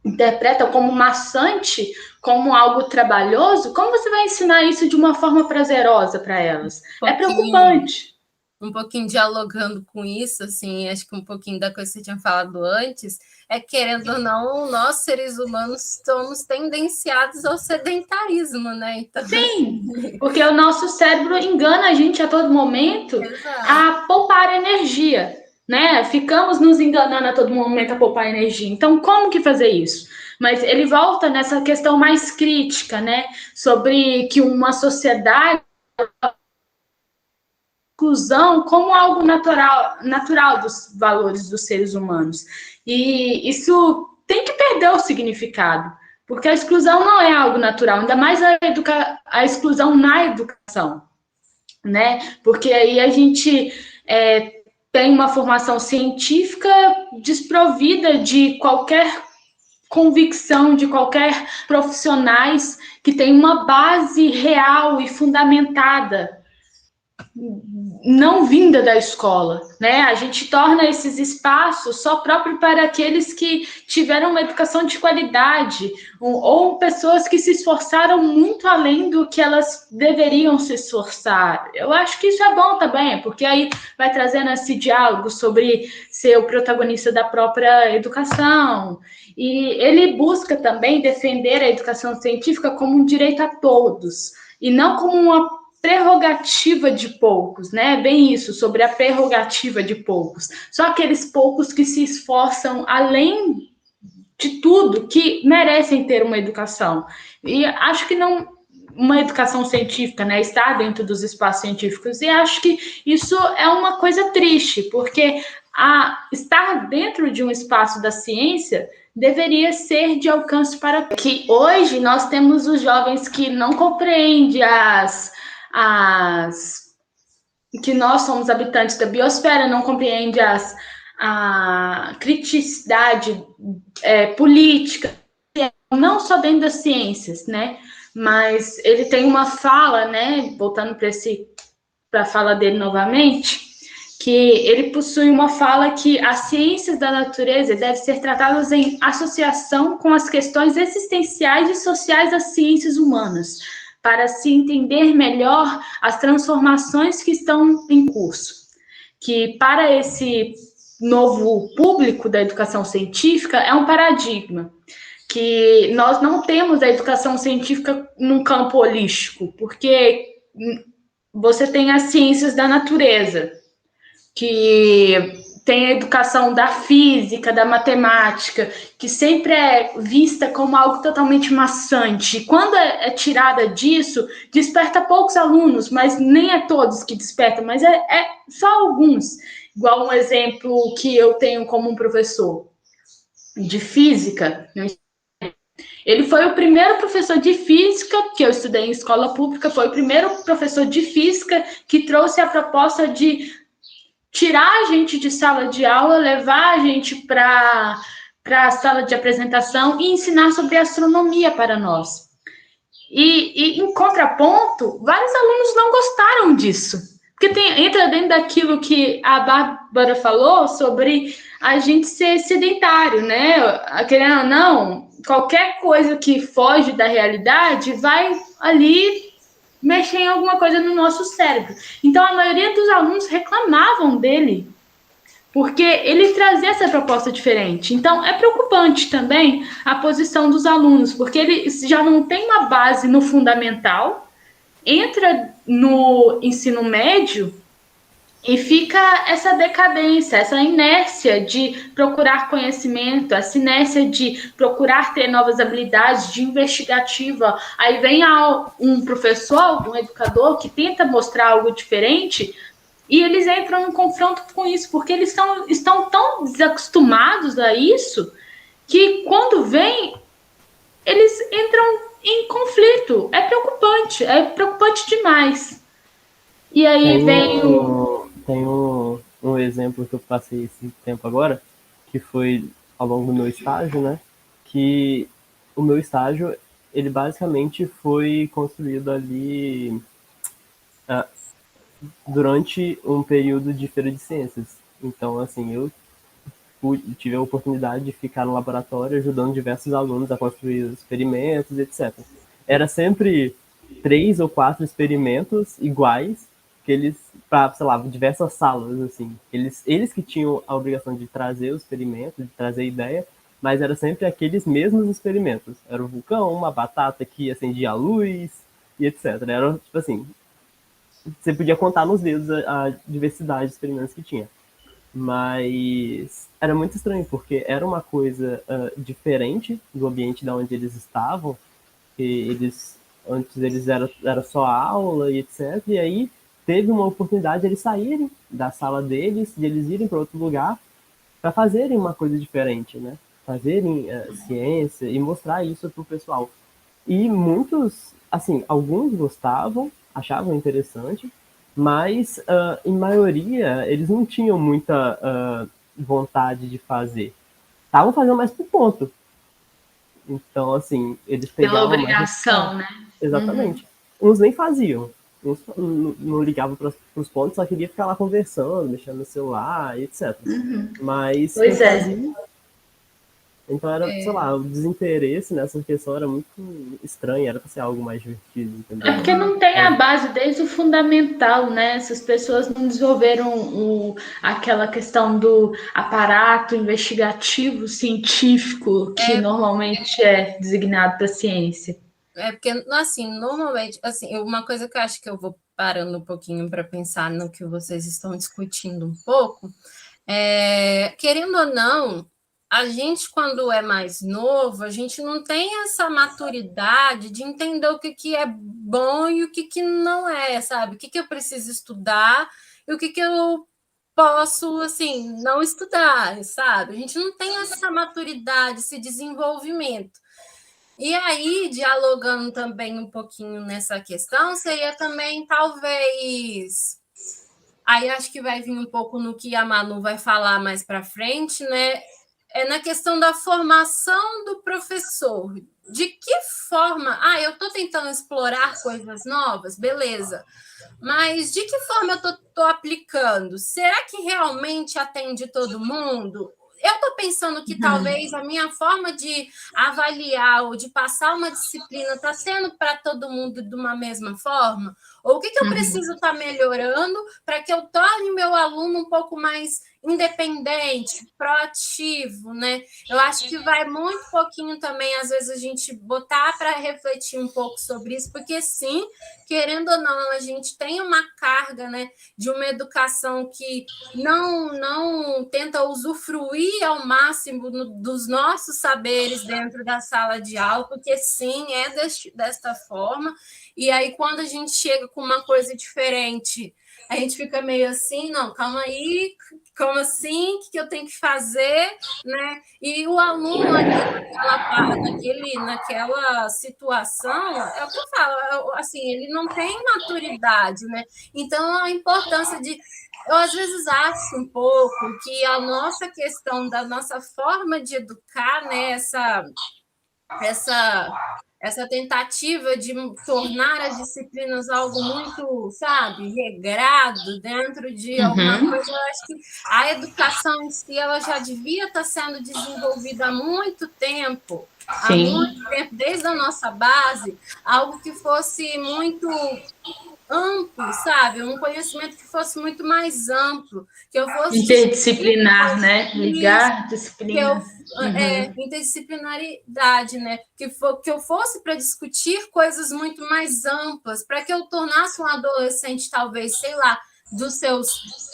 interpretam como maçante, como algo trabalhoso? Como você vai ensinar isso de uma forma prazerosa para elas? É preocupante. Um pouquinho dialogando com isso, assim, acho que um pouquinho da coisa que você tinha falado antes, querendo ou não, nós, seres humanos, somos tendenciados ao sedentarismo, né? Então, sim, porque o nosso cérebro engana a gente a todo momento. Exato. A poupar energia, né? Ficamos nos enganando a todo momento a poupar energia. Então, como que fazer isso? Mas ele volta nessa questão mais crítica, né? Sobre que uma sociedade... exclusão como algo natural dos valores dos seres humanos. E isso tem que perder o significado, porque a exclusão não é algo natural, ainda mais a exclusão na educação, né? Porque aí a gente tem uma formação científica desprovida de qualquer convicção, de qualquer profissionais que tem uma base real e fundamentada, não vinda da escola, né? A gente torna esses espaços só próprio para aqueles que tiveram uma educação de qualidade ou pessoas que se esforçaram muito além do que elas deveriam se esforçar. Eu acho que isso é bom também, porque aí vai trazendo esse diálogo sobre ser o protagonista da própria educação. E ele busca também defender a educação científica como um direito a todos, e não como uma prerrogativa de poucos, né? Bem isso, sobre a prerrogativa de poucos. Só aqueles poucos que se esforçam além de tudo, que merecem ter uma educação. E acho que não uma educação científica, né? Está dentro dos espaços científicos. E acho que isso é uma coisa triste, porque estar dentro de um espaço da ciência deveria ser de alcance para que hoje nós temos os jovens que não compreendem que nós somos habitantes da biosfera, não compreende a criticidade política, não só dentro das ciências, né? Mas ele tem uma fala, né? Voltando para a fala dele novamente, que ele possui uma fala que as ciências da natureza devem ser tratadas em associação com as questões existenciais e sociais das ciências humanas, para se entender melhor as transformações que estão em curso. Que para esse novo público da educação científica é um paradigma, que nós não temos a educação científica num campo holístico, porque você tem as ciências da natureza, que tem a educação da física, da matemática, que sempre é vista como algo totalmente maçante. Quando é tirada disso, desperta poucos alunos, mas nem é todos que despertam, mas é só alguns. Igual um exemplo que eu tenho como um professor de física. Ele foi o primeiro professor de física, que eu estudei em escola pública, foi o primeiro professor de física que trouxe a proposta de tirar a gente de sala de aula, levar a gente para a sala de apresentação e ensinar sobre astronomia para nós. E em contraponto, vários alunos não gostaram disso. Porque entra dentro daquilo que a Bárbara falou sobre a gente ser sedentário, né? Querendo ou não, qualquer coisa que foge da realidade vai ali mexer em alguma coisa no nosso cérebro. Então, a maioria dos alunos reclamavam dele, porque ele trazia essa proposta diferente. Então, é preocupante também a posição dos alunos, porque eles já não têm uma base no fundamental, entra no ensino médio e fica essa decadência, essa inércia de procurar conhecimento, essa inércia de procurar ter novas habilidades de investigativa. Aí vem um professor, um educador que tenta mostrar algo diferente e eles entram em confronto com isso, porque eles estão tão desacostumados a isso que quando vem, eles entram em conflito. É preocupante demais. E aí Tem um exemplo que eu passei esse tempo agora, que foi ao longo do meu estágio, né? Que o meu estágio, ele basicamente foi construído ali durante um período de feira de ciências. Então, assim, eu tive a oportunidade de ficar no laboratório ajudando diversos alunos a construir experimentos, etc. Era sempre 3 ou 4 experimentos iguais, que eles, para, sei lá, diversas salas, assim. Eles que tinham a obrigação de trazer os experimentos, de trazer a ideia, mas era sempre aqueles mesmos experimentos. Era um vulcão, uma batata que acendia a luz, e etc. Era, tipo assim, você podia contar nos dedos a diversidade de experimentos que tinha. Mas era muito estranho, porque era uma coisa diferente do ambiente da onde eles estavam. E antes eles era só aula e etc. E aí teve uma oportunidade de eles saírem da sala deles, de eles irem para outro lugar para fazerem uma coisa diferente, né? Fazerem ciência e mostrar isso para o pessoal. E muitos, assim, alguns gostavam, achavam interessante, mas em maioria eles não tinham muita vontade de fazer. Estavam fazendo mais por ponto. Então, assim, eles pela pegavam obrigação, né? Exatamente. Uns nem faziam. Uns não ligavam para os pontos, só queria ficar lá conversando, mexendo no celular, etc. Mas Pois quem é. fazia. Então era, sei lá, o desinteresse nessa questão era muito estranho, era para ser algo mais divertido, entendeu? É porque não tem a base desde o fundamental, né? Essas pessoas não desenvolveram aquela questão do aparato investigativo científico que normalmente é designado para a ciência. É porque, assim, normalmente, assim, uma coisa que eu acho que eu vou parando um pouquinho para pensar no que vocês estão discutindo um pouco, querendo ou não, a gente, quando é mais novo, a gente não tem essa maturidade de entender o que é bom e o que não é, sabe? O que eu preciso estudar e o que eu posso, assim, não estudar, sabe? A gente não tem essa maturidade, esse desenvolvimento. E aí, dialogando também um pouquinho nessa questão, seria também, talvez... Aí acho que vai vir um pouco no que a Manu vai falar mais para frente, né? É na questão da formação do professor, de que forma... eu estou tentando explorar coisas novas, beleza. Mas de que forma eu estou aplicando? Será que realmente atende todo mundo? Eu estou pensando que talvez a minha forma de avaliar ou de passar uma disciplina está sendo para todo mundo de uma mesma forma? Ou o que eu preciso estar melhorando para que eu torne meu aluno um pouco mais independente, proativo, né? Eu acho que vai muito pouquinho também, às vezes, a gente botar para refletir um pouco sobre isso, porque sim, querendo ou não, a gente tem uma carga, né, de uma educação que não tenta usufruir ao máximo dos nossos saberes dentro da sala de aula, porque sim, é desta forma, e aí quando a gente chega com uma coisa diferente, a gente fica meio assim, não, calma aí, como assim? O que eu tenho que fazer? Né? E o aluno naquela situação, é o que eu falo, assim, ele não tem maturidade, né? Então, a importância de... Eu, às vezes, acho um pouco que a nossa questão da nossa forma de educar, né, essa tentativa de tornar as disciplinas algo muito, sabe, regrado dentro de alguma coisa, eu acho que a educação em si ela já devia estar sendo desenvolvida há muito tempo, desde a nossa base, algo que fosse muito amplo, sabe? Um conhecimento que fosse muito mais amplo, que eu fosse interdisciplinar, né? Ligar disciplinas. Interdisciplinaridade, né? Que eu fosse para discutir coisas muito mais amplas, para que eu tornasse um adolescente, talvez, sei lá, dos seus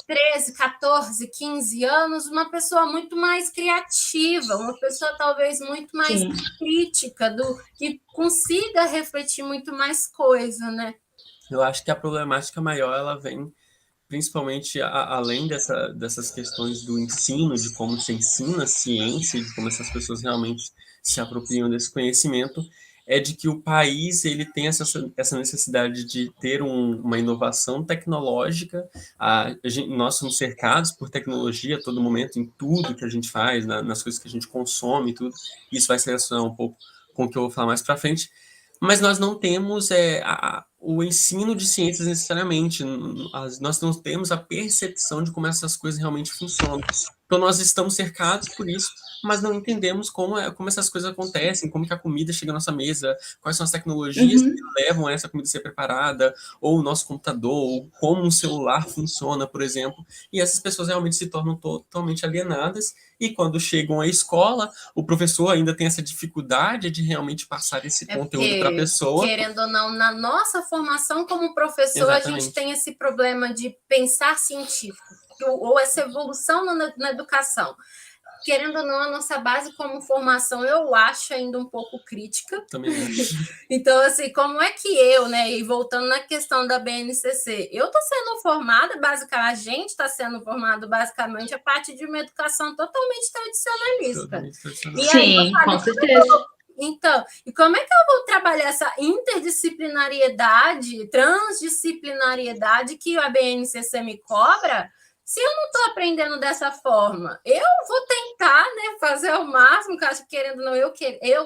13, 14, 15 anos, uma pessoa muito mais criativa, uma pessoa talvez muito mais crítica, que consiga refletir muito mais coisa, né? Eu acho que a problemática maior ela vem principalmente além dessas questões do ensino, de como se ensina a ciência, de como essas pessoas realmente se apropriam desse conhecimento, é de que o país ele tem essa necessidade de ter uma inovação tecnológica. Nós somos cercados por tecnologia a todo momento, em tudo que a gente faz, nas coisas que a gente consome, tudo. Isso vai se relacionar um pouco com o que eu vou falar mais para frente. Mas nós não temos o ensino de ciências necessariamente, nós não temos a percepção de como essas coisas realmente funcionam. Então nós estamos cercados por isso, mas não entendemos como essas coisas acontecem, como que a comida chega à nossa mesa, quais são as tecnologias que levam a essa comida a ser preparada, ou o nosso computador, ou como um celular funciona, por exemplo. E essas pessoas realmente se tornam totalmente alienadas, e quando chegam à escola, o professor ainda tem essa dificuldade de realmente passar esse conteúdo para a pessoa. Querendo ou não, na nossa formação como professor, a gente tem esse problema de pensar científico, ou essa evolução na educação. Querendo ou não, a nossa base como formação, eu acho ainda um pouco crítica. Também acho. Então, assim, como é que eu, né, e voltando na questão da BNCC, eu estou sendo formada, basicamente, a gente está sendo formado basicamente a partir de uma educação totalmente tradicionalista. Sim, com certeza. Então, e como é que eu vou trabalhar essa interdisciplinariedade, transdisciplinariedade que a BNCC me cobra, se eu não estou aprendendo dessa forma? Eu vou tentar, né, fazer o máximo, querendo ou não, eu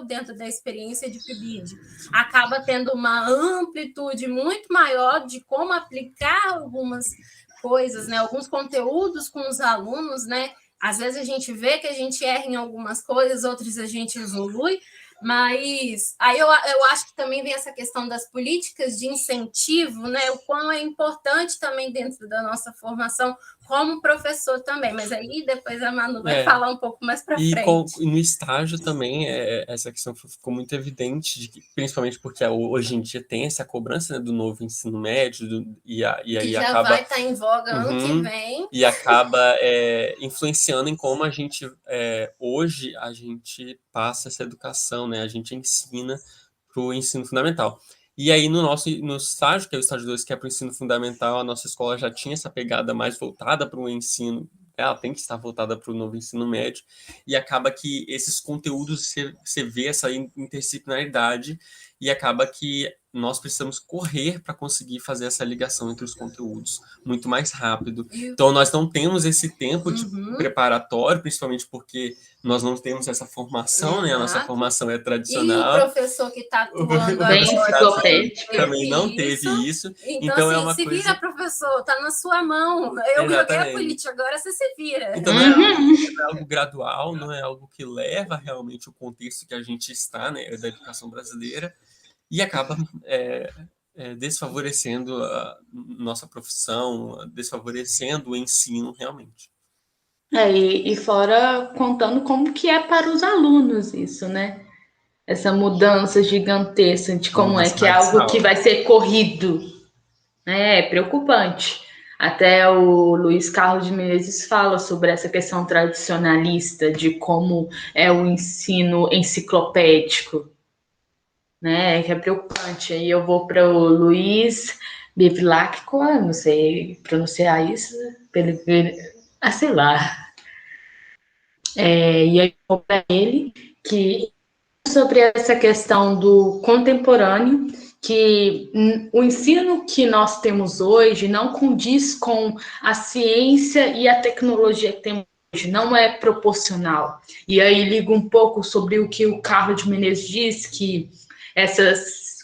dentro da experiência de PIBID, acaba tendo uma amplitude muito maior de como aplicar algumas coisas, né, alguns conteúdos com os alunos, né? Às vezes a gente vê que a gente erra em algumas coisas, outras a gente evolui, mas aí eu acho que também vem essa questão das políticas de incentivo, né? O quão é importante também dentro da nossa formação como professor também. Mas aí depois a Manu vai falar um pouco mais para frente. E no estágio também, essa questão ficou muito evidente, principalmente porque hoje em dia tem essa cobrança, né, do novo ensino médio, e aí que já acaba, vai estar em voga ano que vem. E acaba influenciando em como a gente, hoje, a gente passa essa educação, né? A gente ensina para o ensino fundamental. E aí, no estágio, que é o estágio 2, que é para o ensino fundamental, a nossa escola já tinha essa pegada mais voltada para o ensino, ela tem que estar voltada para o novo ensino médio, e acaba que esses conteúdos, você vê essa interdisciplinaridade, e acaba que nós precisamos correr para conseguir fazer essa ligação entre os conteúdos muito mais rápido. Então, nós não temos esse tempo de preparatório, principalmente porque nós não temos essa formação, né? A nossa formação é tradicional. E o professor que está atuando também não teve isso. Então assim, é uma se coisa... vira, professor, está na sua mão. Eu joguei a política, agora você se vira. Então não é algo gradual, não é algo que leva realmente o contexto que a gente está, né, da educação brasileira, e acaba desfavorecendo a nossa profissão, desfavorecendo o ensino realmente. E fora contando como que é para os alunos isso, né? Essa mudança gigantesca de como é que é algo que vai ser corrido. É preocupante. Até o Luiz Carlos de Menezes fala sobre essa questão tradicionalista de como é o ensino enciclopédico, né? Que é preocupante. Aí eu vou para o Luiz Bevilacqua, não sei pronunciar isso, sei lá. E aí eu vou para ele, que sobre essa questão do contemporâneo, que o ensino que nós temos hoje não condiz com a ciência e a tecnologia que temos hoje, não é proporcional. E aí ligo um pouco sobre o que o Carlos de Menezes diz, que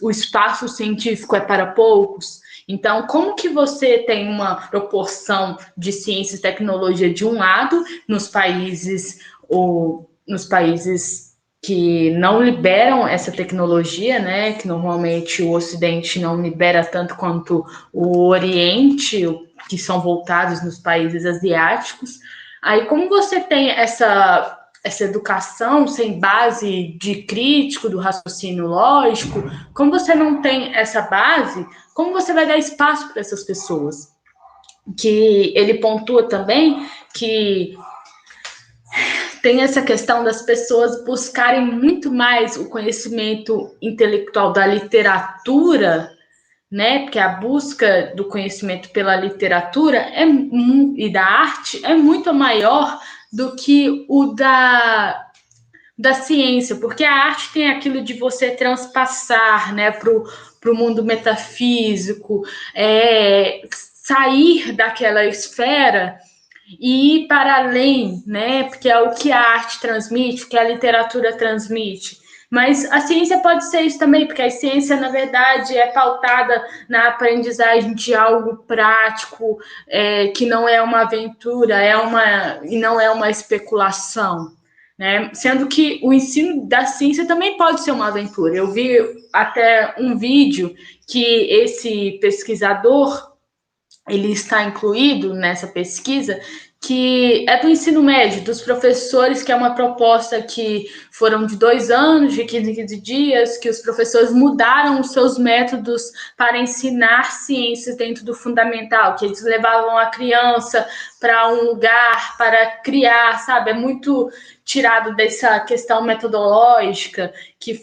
o espaço científico é para poucos. Então, como que você tem uma proporção de ciência e tecnologia de um lado nos países que não liberam essa tecnologia, né? Que normalmente o Ocidente não libera tanto quanto o Oriente, que são voltados nos países asiáticos. Aí, como você tem essa educação sem base de crítico, do raciocínio lógico, como você não tem essa base, como você vai dar espaço para essas pessoas? Que ele pontua também que tem essa questão das pessoas buscarem muito mais o conhecimento intelectual da literatura, né? Porque a busca do conhecimento pela literatura e da arte é muito maior do que o da ciência, porque a arte tem aquilo de você transpassar, né, para o mundo metafísico, sair daquela esfera e ir para além, né? Porque é o que a arte transmite, o que a literatura transmite. Mas a ciência pode ser isso também, porque a ciência, na verdade, é pautada na aprendizagem de algo prático, que não é uma aventura, e não é uma especulação, né? Sendo que o ensino da ciência também pode ser uma aventura. Eu vi até um vídeo que esse pesquisador, ele está incluído nessa pesquisa, que é do ensino médio, dos professores, que é uma proposta que foram de 2 anos, de 15 em 15 dias, que os professores mudaram os seus métodos para ensinar ciências dentro do fundamental, que eles levavam a criança para um lugar para criar, sabe? É muito tirado dessa questão metodológica, que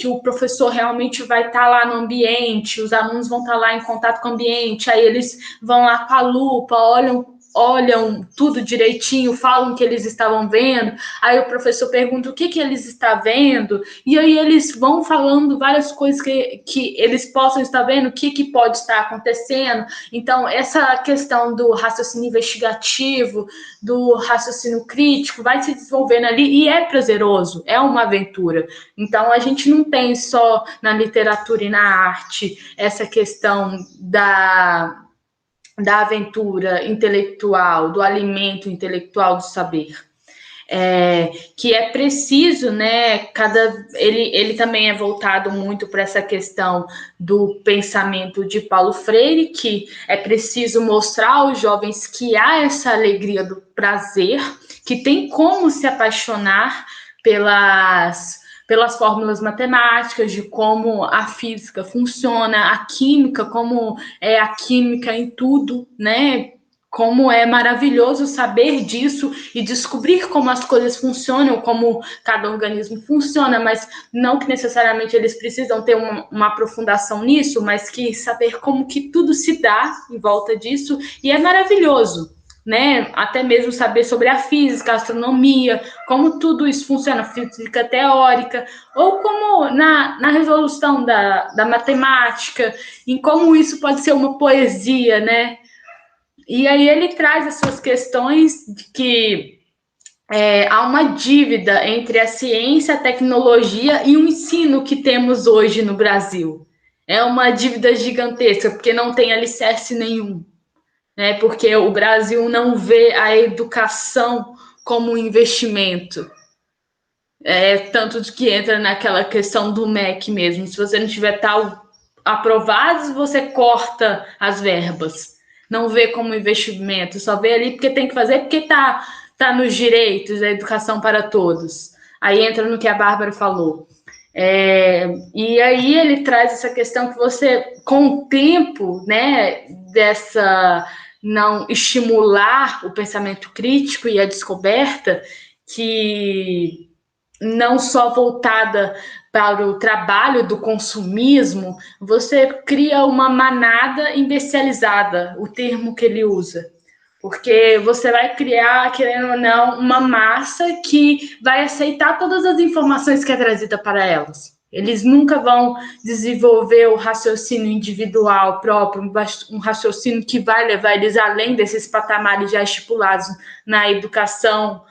o professor realmente vai estar lá no ambiente, os alunos vão estar lá em contato com o ambiente, aí eles vão lá com a lupa, olham tudo direitinho, falam o que eles estavam vendo, aí o professor pergunta o que eles estão vendo, e aí eles vão falando várias coisas que eles possam estar vendo, o que pode estar acontecendo. Então, essa questão do raciocínio investigativo, do raciocínio crítico, vai se desenvolvendo ali, e é prazeroso, é uma aventura. Então, a gente não tem só na literatura e na arte essa questão da aventura intelectual, do alimento intelectual do saber. Que é preciso, né? Ele também é voltado muito para essa questão do pensamento de Paulo Freire, que é preciso mostrar aos jovens que há essa alegria do prazer, que tem como se apaixonar pelas fórmulas matemáticas, de como a física funciona, a química, como é a química em tudo, né? Como é maravilhoso saber disso e descobrir como as coisas funcionam, como cada organismo funciona, mas não que necessariamente eles precisam ter uma aprofundação nisso, mas que saber como que tudo se dá em volta disso, e é maravilhoso. né? Até mesmo saber sobre a física, a astronomia, como tudo isso funciona, física teórica, ou como na resolução da matemática, em como isso pode ser uma poesia, né? E aí ele traz as suas questões de que há uma dívida entre a ciência, a tecnologia e o ensino que temos hoje no Brasil. É uma dívida gigantesca, porque não tem alicerce nenhum, né? Porque o Brasil não vê a educação como um investimento. Tanto que entra naquela questão do MEC mesmo. Se você não tiver tal aprovado, você corta as verbas. Não vê como investimento, só vê ali porque tem que fazer, porque tá nos direitos, a educação para todos. Aí entra no que a Bárbara falou. E aí ele traz essa questão que você, com o tempo, né, dessa não estimular o pensamento crítico e a descoberta, que não só voltada para o trabalho do consumismo, você cria uma manada imbecilizada, o termo que ele usa. Porque você vai criar, querendo ou não, uma massa que vai aceitar todas as informações que é trazida para elas. Eles nunca vão desenvolver o raciocínio individual próprio, um raciocínio que vai levar eles além desses patamares já estipulados na educação.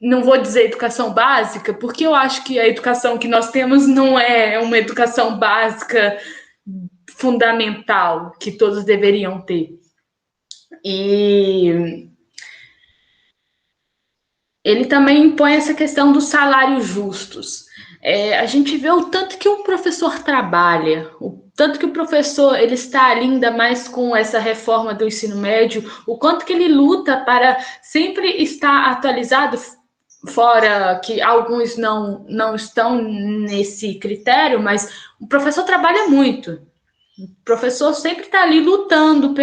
Não vou dizer educação básica, porque eu acho que a educação que nós temos não é uma educação básica fundamental que todos deveriam ter. E ele também impõe essa questão dos salários justos. A gente vê o tanto que o professor trabalha, o tanto que o professor ele está ali, ainda mais com essa reforma do ensino médio, o quanto que ele luta para sempre estar atualizado, fora que alguns não estão nesse critério, mas o professor trabalha muito. O professor sempre está ali lutando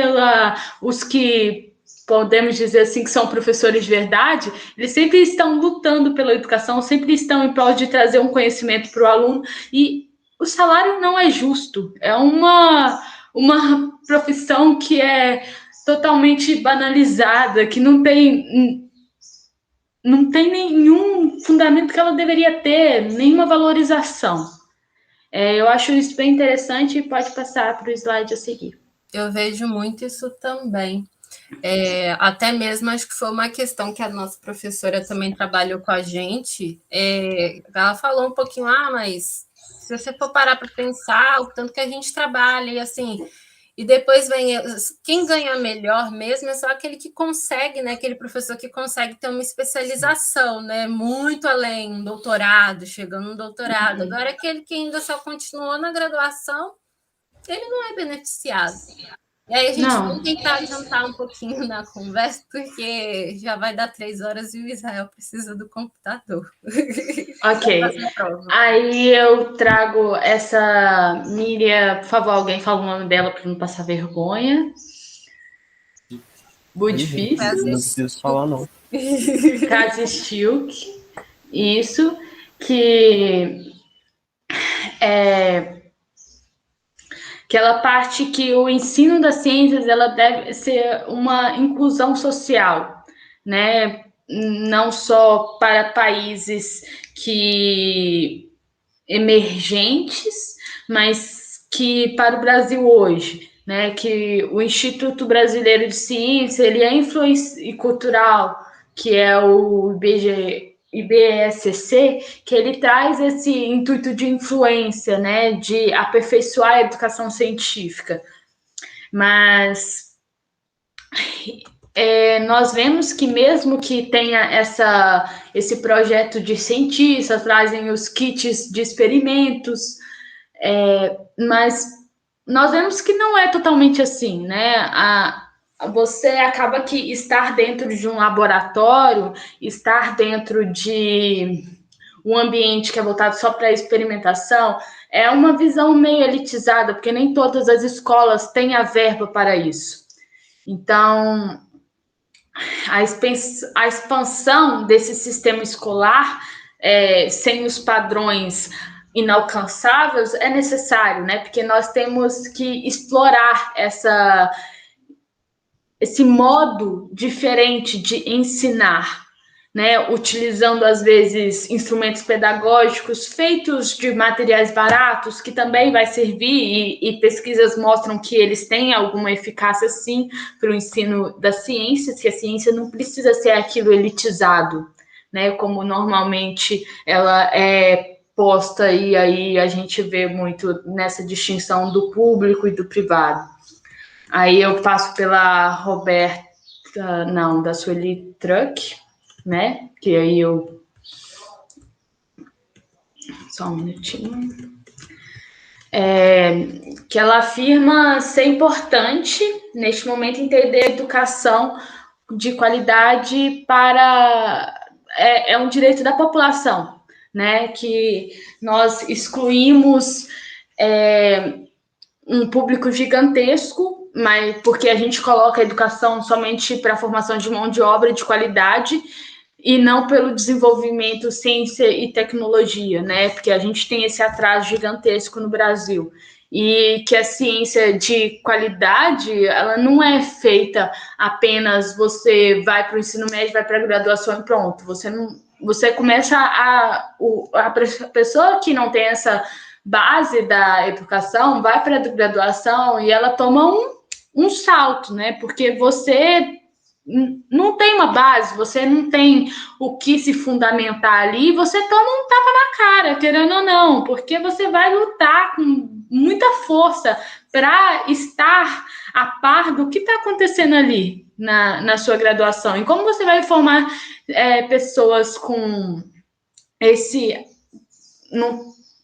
os que podemos dizer assim que são professores de verdade, eles sempre estão lutando pela educação, sempre estão em prol de trazer um conhecimento para o aluno, e o salário não é justo. É uma profissão que é totalmente banalizada, que não tem nenhum fundamento que ela deveria ter, nenhuma valorização. Eu acho isso bem interessante e pode passar para o slide a seguir. Eu vejo muito isso também. Até mesmo acho que foi uma questão que a nossa professora também trabalhou com a gente. Ela falou um pouquinho, mas se você for parar para pensar, o tanto que a gente trabalha, e assim, e depois vem quem ganha melhor mesmo é só aquele que consegue, né? Aquele professor que consegue ter uma especialização, né? Muito além, um doutorado, chegando no doutorado. Agora, aquele que ainda só continuou na graduação, ele não é beneficiado. E aí a gente vai tentar adiantar um pouquinho na conversa, porque já vai dar 3 horas e o Israel precisa do computador. Ok. Aí eu trago essa Miriam, por favor, alguém fala o nome dela para não passar vergonha. Muito difícil. Não preciso falar, não. Kazi Stilk. Isso, que aquela parte que o ensino das ciências ela deve ser uma inclusão social, né? Não só para países emergentes, mas que para o Brasil hoje, né? Que o Instituto Brasileiro de Ciência ele é influência cultural, que é o IBSC, que ele traz esse intuito de influência, né, de aperfeiçoar a educação científica. Mas nós vemos que mesmo que tenha esse projeto de cientistas, trazem os kits de experimentos, mas nós vemos que não é totalmente assim, né? Você acaba que estar dentro de um laboratório, estar dentro de um ambiente que é voltado só para experimentação, é uma visão meio elitizada, porque nem todas as escolas têm a verba para isso. Então, a expansão desse sistema escolar, sem os padrões inalcançáveis, é necessário, né? Porque nós temos que explorar esse modo diferente de ensinar, né? Utilizando, às vezes, instrumentos pedagógicos feitos de materiais baratos, que também vai servir, e pesquisas mostram que eles têm alguma eficácia, sim, para o ensino das ciências, que a ciência não precisa ser aquilo elitizado, né? Como normalmente ela é posta, e aí a gente vê muito nessa distinção do público e do privado. Aí eu passo pela da Sueli Truck, né? Que aí eu... Só um minutinho. Que ela afirma ser importante, neste momento, entender a educação de qualidade para... É um direito da população, né? Que nós excluímos um público gigantesco, mas porque a gente coloca a educação somente para a formação de mão de obra de qualidade e não pelo desenvolvimento, ciência e tecnologia, né? Porque a gente tem esse atraso gigantesco no Brasil. E que a ciência de qualidade, ela não é feita apenas você vai para o ensino médio, vai para a graduação e pronto. Você começa a pessoa que não tem essa base da educação vai para a graduação e ela toma um salto, né? Porque você não tem uma base, você não tem o que se fundamentar ali, você toma um tapa na cara, querendo ou não, porque você vai lutar com muita força para estar a par do que está acontecendo ali na sua graduação. E como você vai formar pessoas com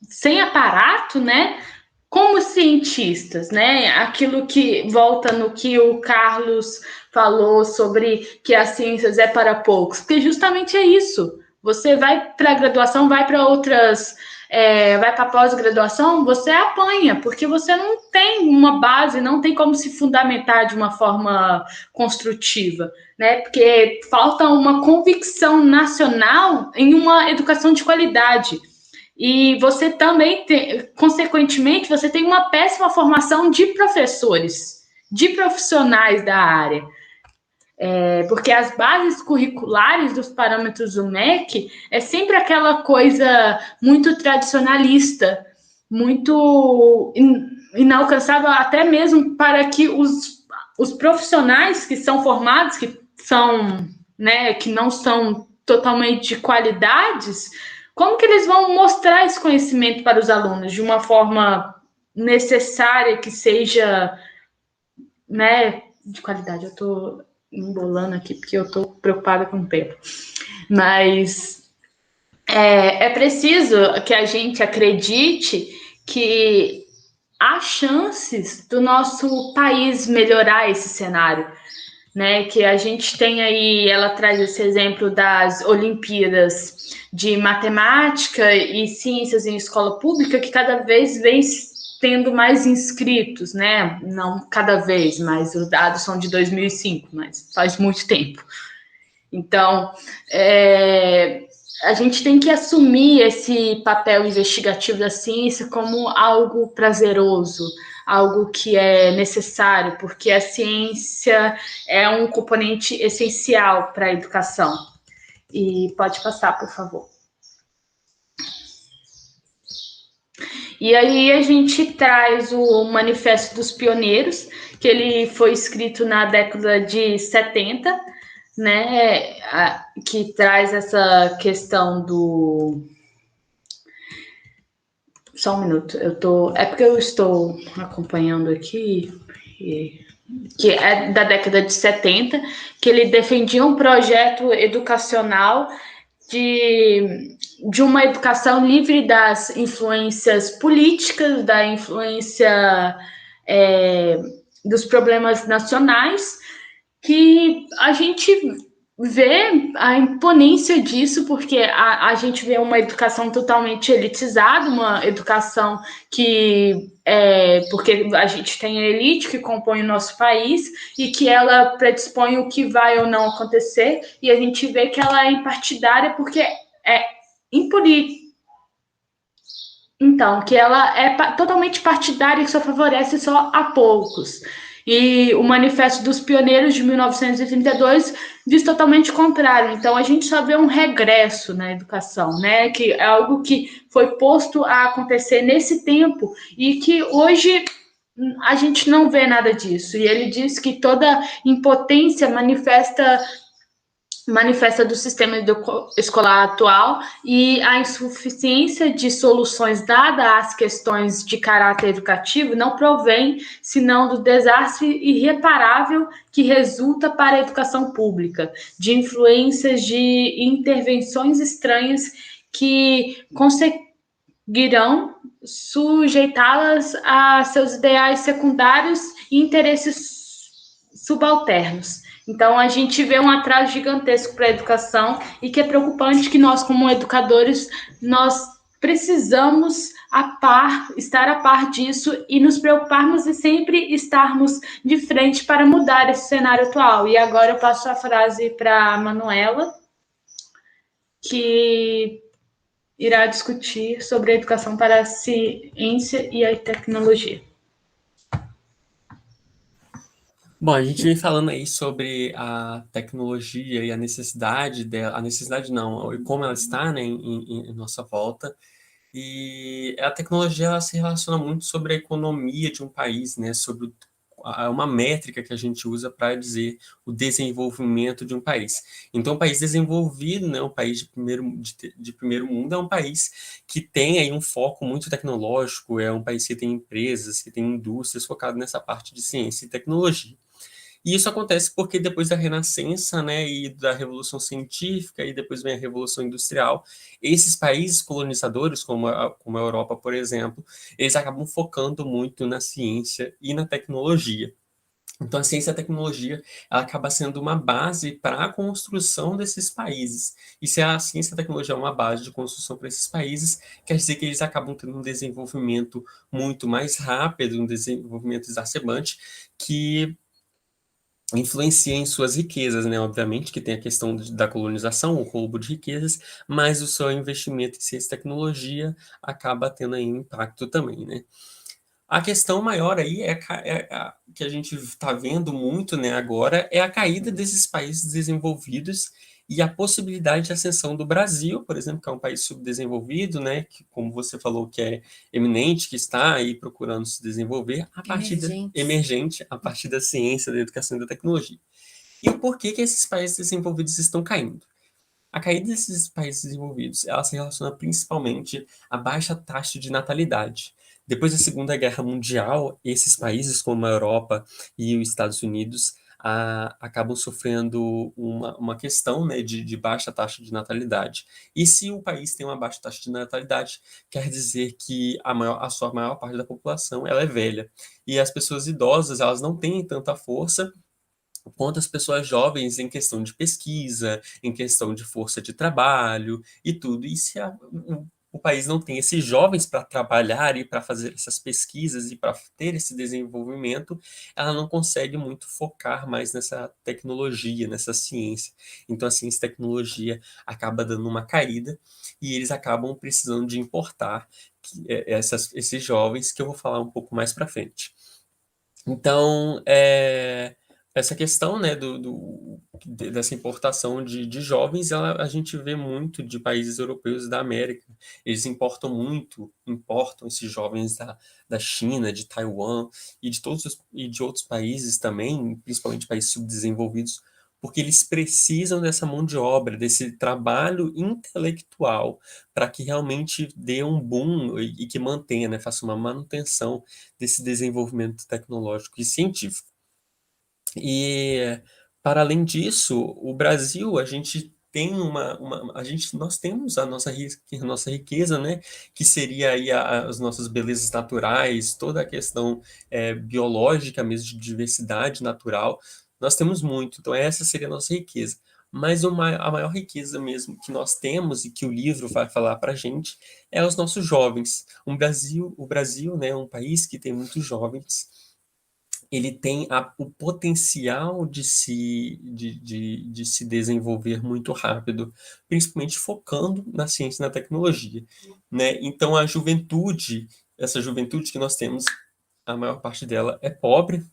sem aparato, né? Como cientistas, né? Aquilo que volta no que o Carlos falou sobre que as ciências é para poucos, porque justamente é isso. Você vai para a graduação, vai para outras, vai para a pós-graduação, você apanha, porque você não tem uma base, não tem como se fundamentar de uma forma construtiva, né? Porque falta uma convicção nacional em uma educação de qualidade. E você também tem, consequentemente, você tem uma péssima formação de professores, de profissionais da área. Porque as bases curriculares dos parâmetros do MEC é sempre aquela coisa muito tradicionalista, muito inalcançável até mesmo para que os profissionais que são formados, que são, né, que não são totalmente de qualidades, como que eles vão mostrar esse conhecimento para os alunos de uma forma necessária, que seja, né, de qualidade? Eu estou embolando aqui porque eu estou preocupada com o tempo. Mas é preciso que a gente acredite que há chances do nosso país melhorar esse cenário, né? Que a gente tem aí, ela traz esse exemplo das Olimpíadas de matemática e ciências em escola pública, que cada vez vem tendo mais inscritos, né? Não cada vez, mas os dados são de 2005, mas faz muito tempo. Então, a gente tem que assumir esse papel investigativo da ciência como algo prazeroso, algo que é necessário, porque a ciência é um componente essencial para a educação. E pode passar, por favor. E aí a gente traz o Manifesto dos Pioneiros, que ele foi escrito na década de 70, né, que traz essa questão do... Só um minuto, é porque eu estou acompanhando aqui, que é da década de 70, que ele defendia um projeto educacional de uma educação livre das influências políticas, da influência dos problemas nacionais, que a gente vê a imponência disso, porque a gente vê uma educação totalmente elitizada, uma educação que porque a gente tem a elite que compõe o nosso país e que ela predispõe o que vai ou não acontecer, e a gente vê que ela é impartidária porque é impolítica. Então, que ela é totalmente partidária e só favorece só a poucos. E o Manifesto dos Pioneiros de 1932 diz totalmente o contrário. Então, a gente só vê um regresso na educação, né? Que é algo que foi posto a acontecer nesse tempo e que hoje a gente não vê nada disso. E ele diz que toda impotência manifesta do sistema escolar atual e a insuficiência de soluções dadas às questões de caráter educativo não provém senão do desastre irreparável que resulta para a educação pública, de influências de intervenções estranhas que conseguirão sujeitá-las a seus ideais secundários e interesses subalternos. Então, a gente vê um atraso gigantesco para a educação e que é preocupante que nós, como educadores, nós precisamos estar a par disso e nos preocuparmos e sempre estarmos de frente para mudar esse cenário atual. E agora eu passo a frase para a Manuela, que irá discutir sobre a educação para a ciência e a tecnologia. Bom, a gente vem falando aí sobre a tecnologia e a necessidade dela, a necessidade não, e como ela está, né, em nossa volta. E a tecnologia ela se relaciona muito sobre a economia de um país, né, sobre uma métrica que a gente usa para dizer o desenvolvimento de um país. Então, um país desenvolvido, né, um país de primeiro mundo, é um país que tem aí um foco muito tecnológico, é um país que tem empresas, que tem indústrias focadas nessa parte de ciência e tecnologia. E isso acontece porque depois da Renascença, né, e da Revolução Científica, e depois vem a Revolução Industrial, esses países colonizadores, como a Europa, por exemplo, eles acabam focando muito na ciência e na tecnologia. Então, a ciência e a tecnologia ela acaba sendo uma base para a construção desses países. E se a ciência e a tecnologia é uma base de construção para esses países, quer dizer que eles acabam tendo um desenvolvimento muito mais rápido, um desenvolvimento exacerbante, que influencia em suas riquezas, né? Obviamente que tem a questão da colonização, o roubo de riquezas, mas o seu investimento em ciência e tecnologia acaba tendo aí um impacto também, né? A questão maior aí que a gente está vendo muito, né, agora é a caída desses países desenvolvidos e a possibilidade de ascensão do Brasil, por exemplo, que é um país subdesenvolvido, né, que, como você falou, que é eminente, que está aí procurando se desenvolver emergente a partir da ciência, da educação e da tecnologia. E o porquê que esses países desenvolvidos estão caindo? A caída desses países desenvolvidos, ela se relaciona principalmente à baixa taxa de natalidade. Depois da Segunda Guerra Mundial, esses países como a Europa e os Estados Unidos acabam sofrendo uma questão, né, de baixa taxa de natalidade. E se o país tem uma baixa taxa de natalidade, quer dizer que a sua maior parte da população ela é velha. E as pessoas idosas elas não têm tanta força quanto as pessoas jovens em questão de pesquisa, em questão de força de trabalho e tudo. E se o país não tem esses jovens para trabalhar e para fazer essas pesquisas e para ter esse desenvolvimento, ela não consegue muito focar mais nessa tecnologia, nessa ciência. Então, a ciência e tecnologia acaba dando uma caída e eles acabam precisando de importar esses jovens, que eu vou falar um pouco mais para frente. Então, essa questão, né, dessa importação de jovens, a gente vê muito de países europeus da América. Eles importam esses jovens da China, de Taiwan e de outros países também, principalmente países subdesenvolvidos, porque eles precisam dessa mão de obra, desse trabalho intelectual, para que realmente dê um boom e que mantenha, né, faça uma manutenção desse desenvolvimento tecnológico e científico. E, para além disso, o Brasil, a gente tem nós temos a nossa riqueza, né, que seria aí as nossas belezas naturais, toda a questão biológica mesmo, de diversidade natural, nós temos muito, então essa seria a nossa riqueza. Mas a maior riqueza mesmo que nós temos e que o livro vai falar para a gente é os nossos jovens. O Brasil, né, é um país que tem muitos jovens, ele tem o potencial de se desenvolver muito rápido, principalmente focando na ciência e na tecnologia, né? Então, essa juventude que nós temos, a maior parte dela é pobre,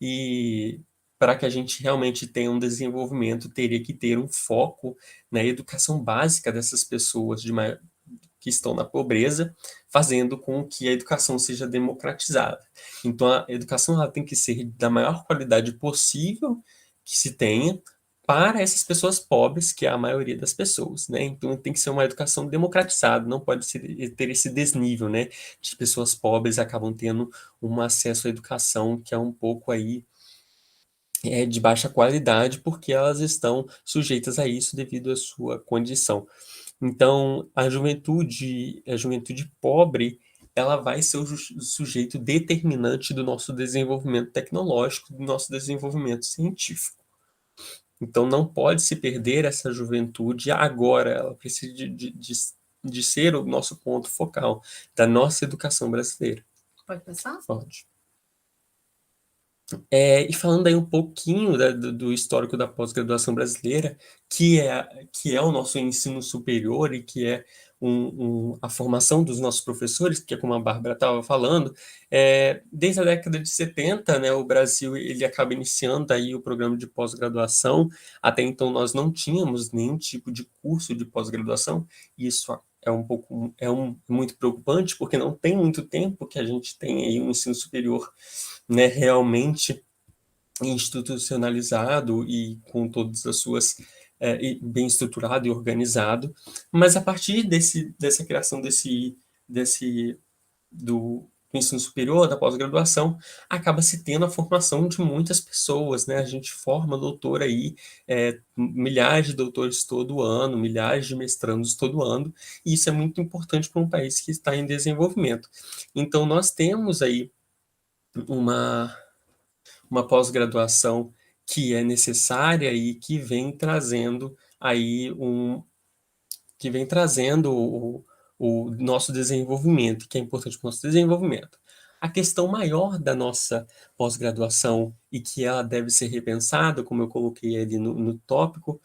e para que a gente realmente tenha um desenvolvimento, teria que ter um foco na educação básica dessas pessoas que estão na pobreza, fazendo com que a educação seja democratizada. Então, a educação ela tem que ser da maior qualidade possível que se tenha para essas pessoas pobres, que é a maioria das pessoas, né? Então, tem que ser uma educação democratizada, não pode ter esse desnível, né? De pessoas pobres acabam tendo um acesso à educação que é um pouco aí de baixa qualidade, porque elas estão sujeitas a isso devido à sua condição. Então, a juventude pobre, ela vai ser o sujeito determinante do nosso desenvolvimento tecnológico, do nosso desenvolvimento científico. Então, não pode se perder essa juventude agora, ela precisa de ser o nosso ponto focal da nossa educação brasileira. Pode passar? Pode. E falando aí um pouquinho do histórico da pós-graduação brasileira, que é o nosso ensino superior e que é a formação dos nossos professores, que é como a Bárbara estava falando, desde a década de 70, né, o Brasil ele acaba iniciando aí o programa de pós-graduação. Até então nós não tínhamos nenhum tipo de curso de pós-graduação, e isso muito preocupante, porque não tem muito tempo que a gente tem aí um ensino superior, né, realmente institucionalizado e com todas as suas bem estruturado e organizado, mas a partir dessa criação do ensino superior, da pós-graduação, acaba se tendo a formação de muitas pessoas, né? A gente forma doutor aí, milhares de doutores todo ano, milhares de mestrandos todo ano, e isso é muito importante para um país que está em desenvolvimento. Então, nós temos aí uma pós-graduação que é necessária e que vem trazendo aí o nosso desenvolvimento, que é importante para o nosso desenvolvimento. A questão maior da nossa pós-graduação e que ela deve ser repensada, como eu coloquei ali no tópico,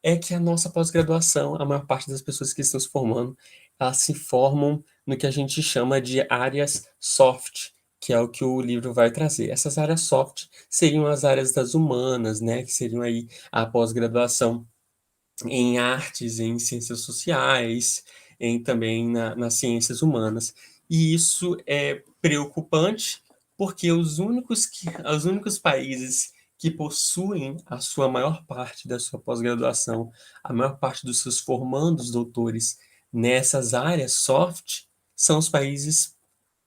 é que a nossa pós-graduação, a maior parte das pessoas que estão se formando, elas se formam no que a gente chama de áreas soft, que é o que o livro vai trazer. Essas áreas soft seriam as áreas das humanas, né, que seriam aí a pós-graduação em artes, em ciências sociais, também nas ciências humanas. E isso é preocupante, porque os únicos países que possuem a sua maior parte da sua pós-graduação, a maior parte dos seus formandos doutores nessas áreas soft, são os países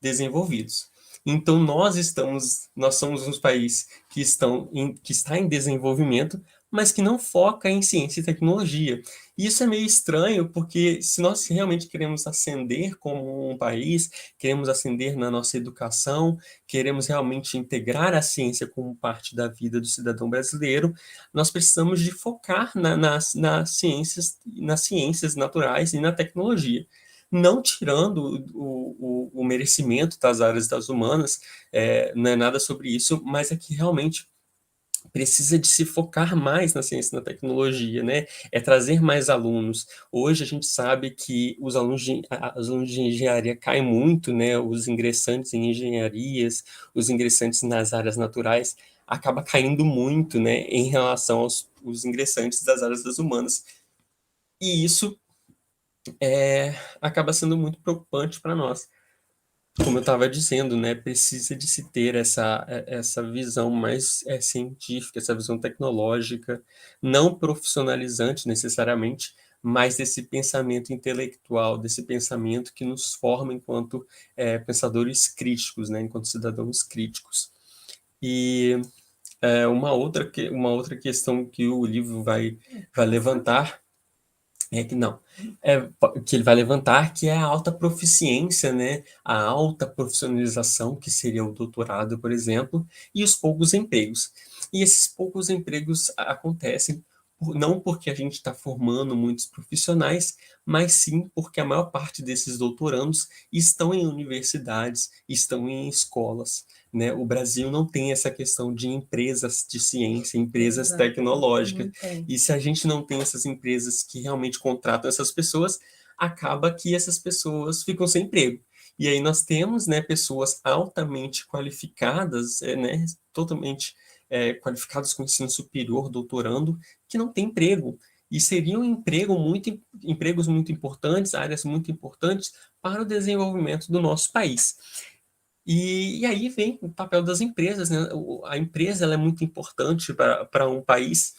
desenvolvidos. Então, nós somos um país que está em desenvolvimento, mas que não foca em ciência e tecnologia. E isso é meio estranho, porque se nós realmente queremos ascender como um país, queremos ascender na nossa educação, queremos realmente integrar a ciência como parte da vida do cidadão brasileiro, nós precisamos de focar nas ciências naturais e na tecnologia. Não tirando o merecimento das áreas das humanas, não é nada sobre isso, mas é que realmente precisa de se focar mais na ciência e na tecnologia, né? É trazer mais alunos. Hoje a gente sabe que os alunos de engenharia caem muito, né? Os ingressantes em engenharias, os ingressantes nas áreas naturais, acaba caindo muito, né? Em relação aos ingressantes das áreas das humanas. E isso acaba sendo muito preocupante para nós. Como eu estava dizendo, né, precisa de se ter essa visão mais científica, essa visão tecnológica, não profissionalizante necessariamente, mas desse pensamento intelectual, desse pensamento que nos forma enquanto pensadores críticos, né, enquanto cidadãos críticos. E uma outra questão que o livro vai levantar que ele vai levantar, que é a alta proficiência, né? A alta profissionalização, que seria o doutorado, por exemplo, e os poucos empregos. E esses poucos empregos acontecem não porque a gente está formando muitos profissionais, mas sim porque a maior parte desses doutorandos estão em universidades, estão em escolas, né? O Brasil não tem essa questão de empresas de ciência, empresas tecnológicas. E se a gente não tem essas empresas que realmente contratam essas pessoas, acaba que essas pessoas ficam sem emprego. E aí nós temos, né, pessoas altamente qualificadas, né, totalmente qualificadas com ensino superior, doutorando, que não têm emprego. E seriam empregos muito importantes, áreas muito importantes para o desenvolvimento do nosso país. E aí vem o papel das empresas, né? A empresa ela é muito importante para um país,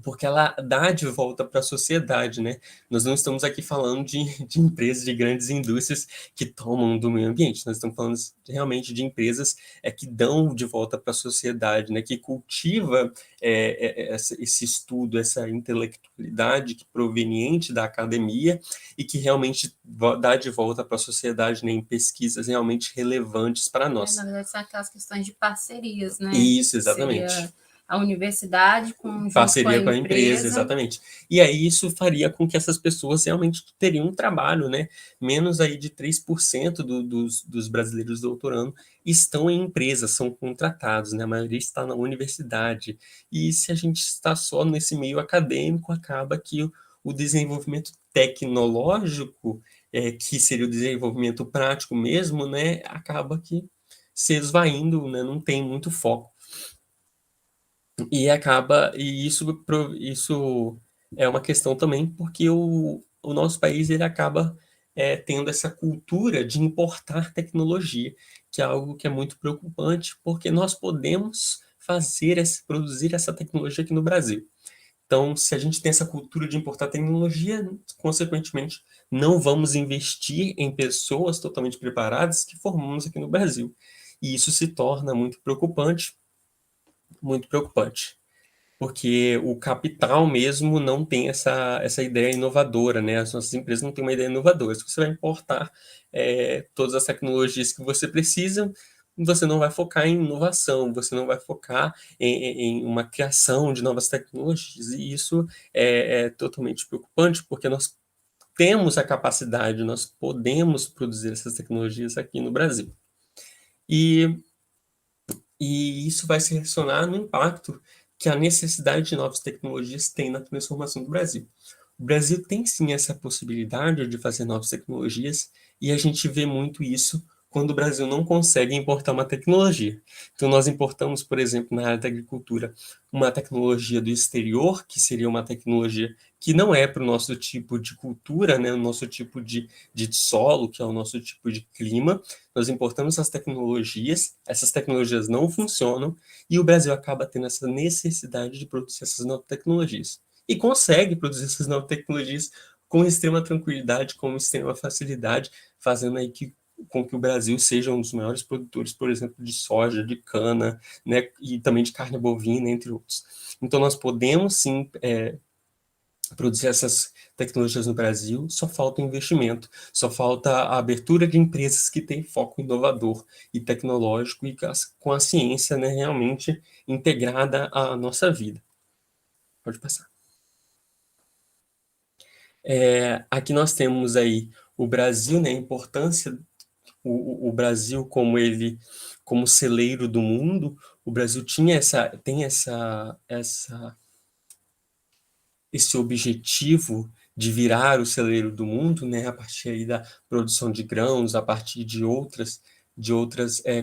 porque ela dá de volta para a sociedade, né? Nós não estamos aqui falando de empresas, de grandes indústrias que tomam do meio ambiente, nós estamos falando realmente de empresas que dão de volta para a sociedade, né? Que cultiva esse estudo, essa intelectualidade proveniente da academia e que realmente dá de volta para a sociedade, né? Em pesquisas realmente relevantes para nós. Na verdade, são aquelas questões de parcerias, né? Isso, exatamente. Seria a universidade parceria com a empresa, exatamente. E aí isso faria com que essas pessoas realmente teriam um trabalho, né? Menos aí de 3% dos brasileiros doutorando estão em empresas, são contratados, né? A maioria está na universidade. E se a gente está só nesse meio acadêmico, acaba que o desenvolvimento tecnológico, que seria o desenvolvimento prático mesmo, né? Acaba que se esvaindo, né? Não tem muito foco. E isso é uma questão também, porque o nosso país ele acaba tendo essa cultura de importar tecnologia, que é algo que é muito preocupante, porque nós podemos produzir essa tecnologia aqui no Brasil. Então, se a gente tem essa cultura de importar tecnologia, consequentemente, não vamos investir em pessoas totalmente preparadas que formamos aqui no Brasil. E isso se torna muito preocupante, porque o capital mesmo não tem essa ideia inovadora, né? As nossas empresas não têm uma ideia inovadora. Se você vai importar todas as tecnologias que você precisa, você não vai focar em inovação, você não vai focar em uma criação de novas tecnologias. E isso é totalmente preocupante, porque nós temos a capacidade, nós podemos produzir essas tecnologias aqui no Brasil. E isso vai se relacionar no impacto que a necessidade de novas tecnologias tem na transformação do Brasil. O Brasil tem sim essa possibilidade de fazer novas tecnologias e a gente vê muito isso quando o Brasil não consegue importar uma tecnologia. Então, nós importamos, por exemplo, na área da agricultura, uma tecnologia do exterior, que seria uma tecnologia que não é para o nosso tipo de cultura, né, o nosso tipo de solo, que é o nosso tipo de clima. Nós importamos essas tecnologias não funcionam, e o Brasil acaba tendo essa necessidade de produzir essas novas tecnologias. E consegue produzir essas novas tecnologias com extrema tranquilidade, com extrema facilidade, fazendo aí com que o Brasil seja um dos maiores produtores, por exemplo, de soja, de cana, né, e também de carne bovina, entre outros. Então, nós podemos, sim, produzir essas tecnologias no Brasil, só falta investimento, só falta a abertura de empresas que têm foco inovador e tecnológico e com a ciência, né, realmente integrada à nossa vida. Pode passar. Aqui nós temos aí o Brasil, né, a importância, o Brasil como celeiro do mundo. O Brasil tem esse objetivo de virar o celeiro do mundo, né, a partir aí da produção de grãos, a partir de outras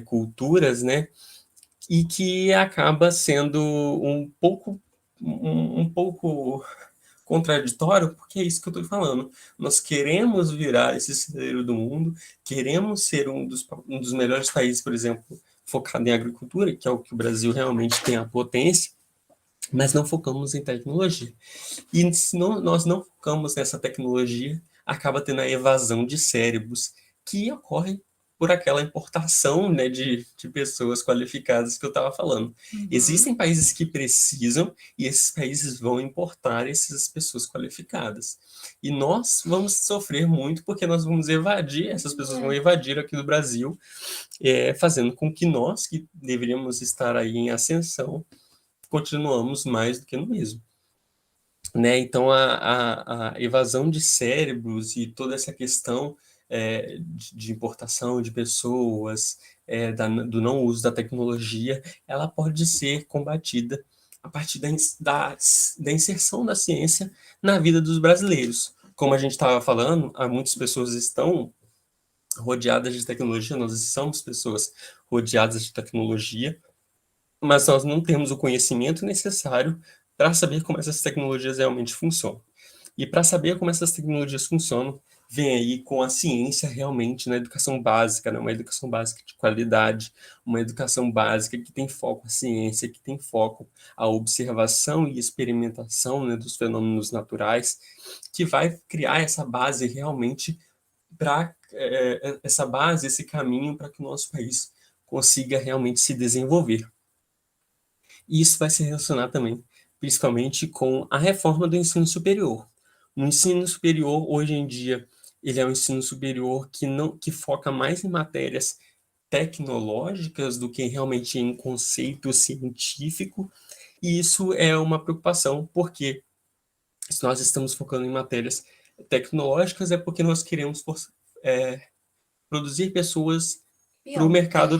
culturas, né, e que acaba sendo um pouco contraditório, porque é isso que eu estou falando. Nós queremos virar esse celeiro do mundo, queremos ser um dos melhores países, por exemplo, focado em agricultura, que é o que o Brasil realmente tem a potência, mas não focamos em tecnologia. E se nós não focamos nessa tecnologia, acaba tendo a evasão de cérebros que ocorre por aquela importação, né, de pessoas qualificadas que eu estava falando. Uhum. Existem países que precisam e esses países vão importar essas pessoas qualificadas. E nós vamos sofrer muito porque nós vamos evadir, essas pessoas vão evadir aqui do Brasil, fazendo com que nós, que deveríamos estar aí em ascensão, continuamos mais do que no mesmo. Né? Então, a evasão de cérebros e toda essa questão de importação de pessoas, do não uso da tecnologia, ela pode ser combatida a partir da inserção da ciência na vida dos brasileiros. Como a gente estava falando, muitas pessoas estão rodeadas de tecnologia, nós somos pessoas rodeadas de tecnologia, mas nós não temos o conhecimento necessário para saber como essas tecnologias realmente funcionam. E para saber como essas tecnologias funcionam, vem aí com a ciência realmente na educação básica, né? Uma educação básica de qualidade, uma educação básica que tem foco à ciência, que tem foco à observação e experimentação, né, dos fenômenos naturais, que vai criar essa base realmente para essa base, esse caminho para que o nosso país consiga realmente se desenvolver. E isso vai se relacionar também, principalmente, com a reforma do ensino superior. O ensino superior, hoje em dia, ele é um ensino superior que foca mais em matérias tecnológicas do que realmente em conceito científico, e isso é uma preocupação, porque se nós estamos focando em matérias tecnológicas, é porque nós queremos produzir pessoas para o mercado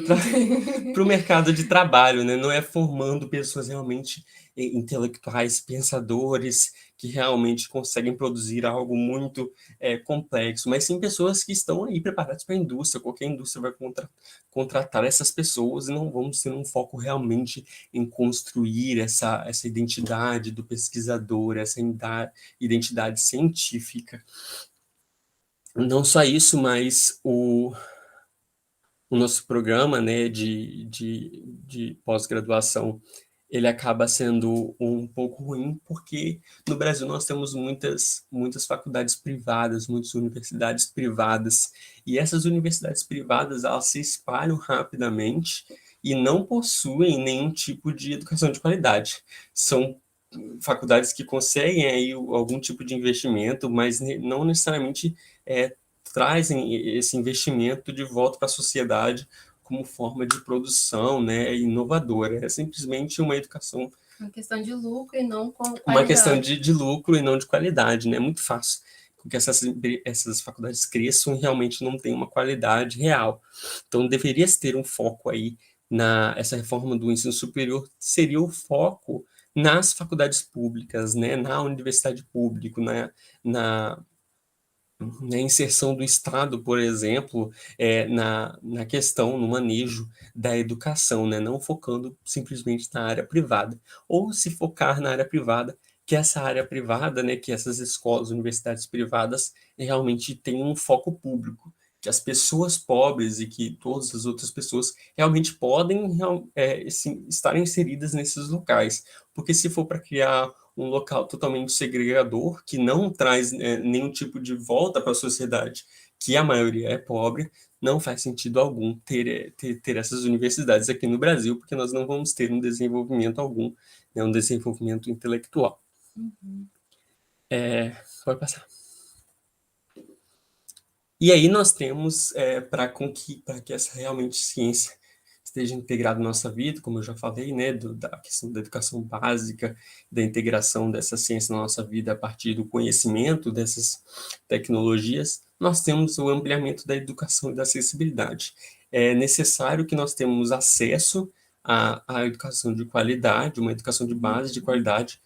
de trabalho, né? Não é formando pessoas realmente intelectuais, pensadores, que realmente conseguem produzir algo muito complexo, mas sim pessoas que estão aí preparadas para a indústria. Qualquer indústria vai contratar essas pessoas e não vamos ter um foco realmente em construir essa identidade do pesquisador, essa identidade científica. Não só isso, mas o nosso programa, né, de pós-graduação, ele acaba sendo um pouco ruim, porque no Brasil nós temos muitas faculdades privadas, muitas universidades privadas, e essas universidades privadas, elas se espalham rapidamente e não possuem nenhum tipo de educação de qualidade. São faculdades que conseguem aí algum tipo de investimento, mas não necessariamente trazem esse investimento de volta para a sociedade como forma de produção, né, inovadora. É simplesmente uma educação... Uma questão de lucro e não com qualidade. Uma questão de lucro e não de qualidade, né? É muito fácil que essas faculdades cresçam e realmente não tem uma qualidade real. Então, deveria ter um foco aí essa reforma do ensino superior, seria o foco nas faculdades públicas, né? Na universidade pública, na inserção do Estado, por exemplo, na questão, no manejo da educação, né? Não focando simplesmente na área privada. Ou se focar na área privada, que essa área privada, né, que essas escolas, universidades privadas realmente tenham um foco público, que as pessoas pobres e que todas as outras pessoas realmente podem estar inseridas nesses locais. Porque se for para criar um local totalmente segregador, que não traz nenhum tipo de volta para a sociedade, que a maioria é pobre, não faz sentido algum ter essas universidades aqui no Brasil, porque nós não vamos ter um desenvolvimento algum, né, um desenvolvimento intelectual. Uhum. Pode passar. E aí nós temos, para que essa realmente ciência esteja integrado na nossa vida, como eu já falei, né, da questão da educação básica, da integração dessa ciência na nossa vida a partir do conhecimento dessas tecnologias, nós temos o ampliamento da educação e da acessibilidade. É necessário que nós tenhamos acesso à educação de qualidade, uma educação de base de qualidade,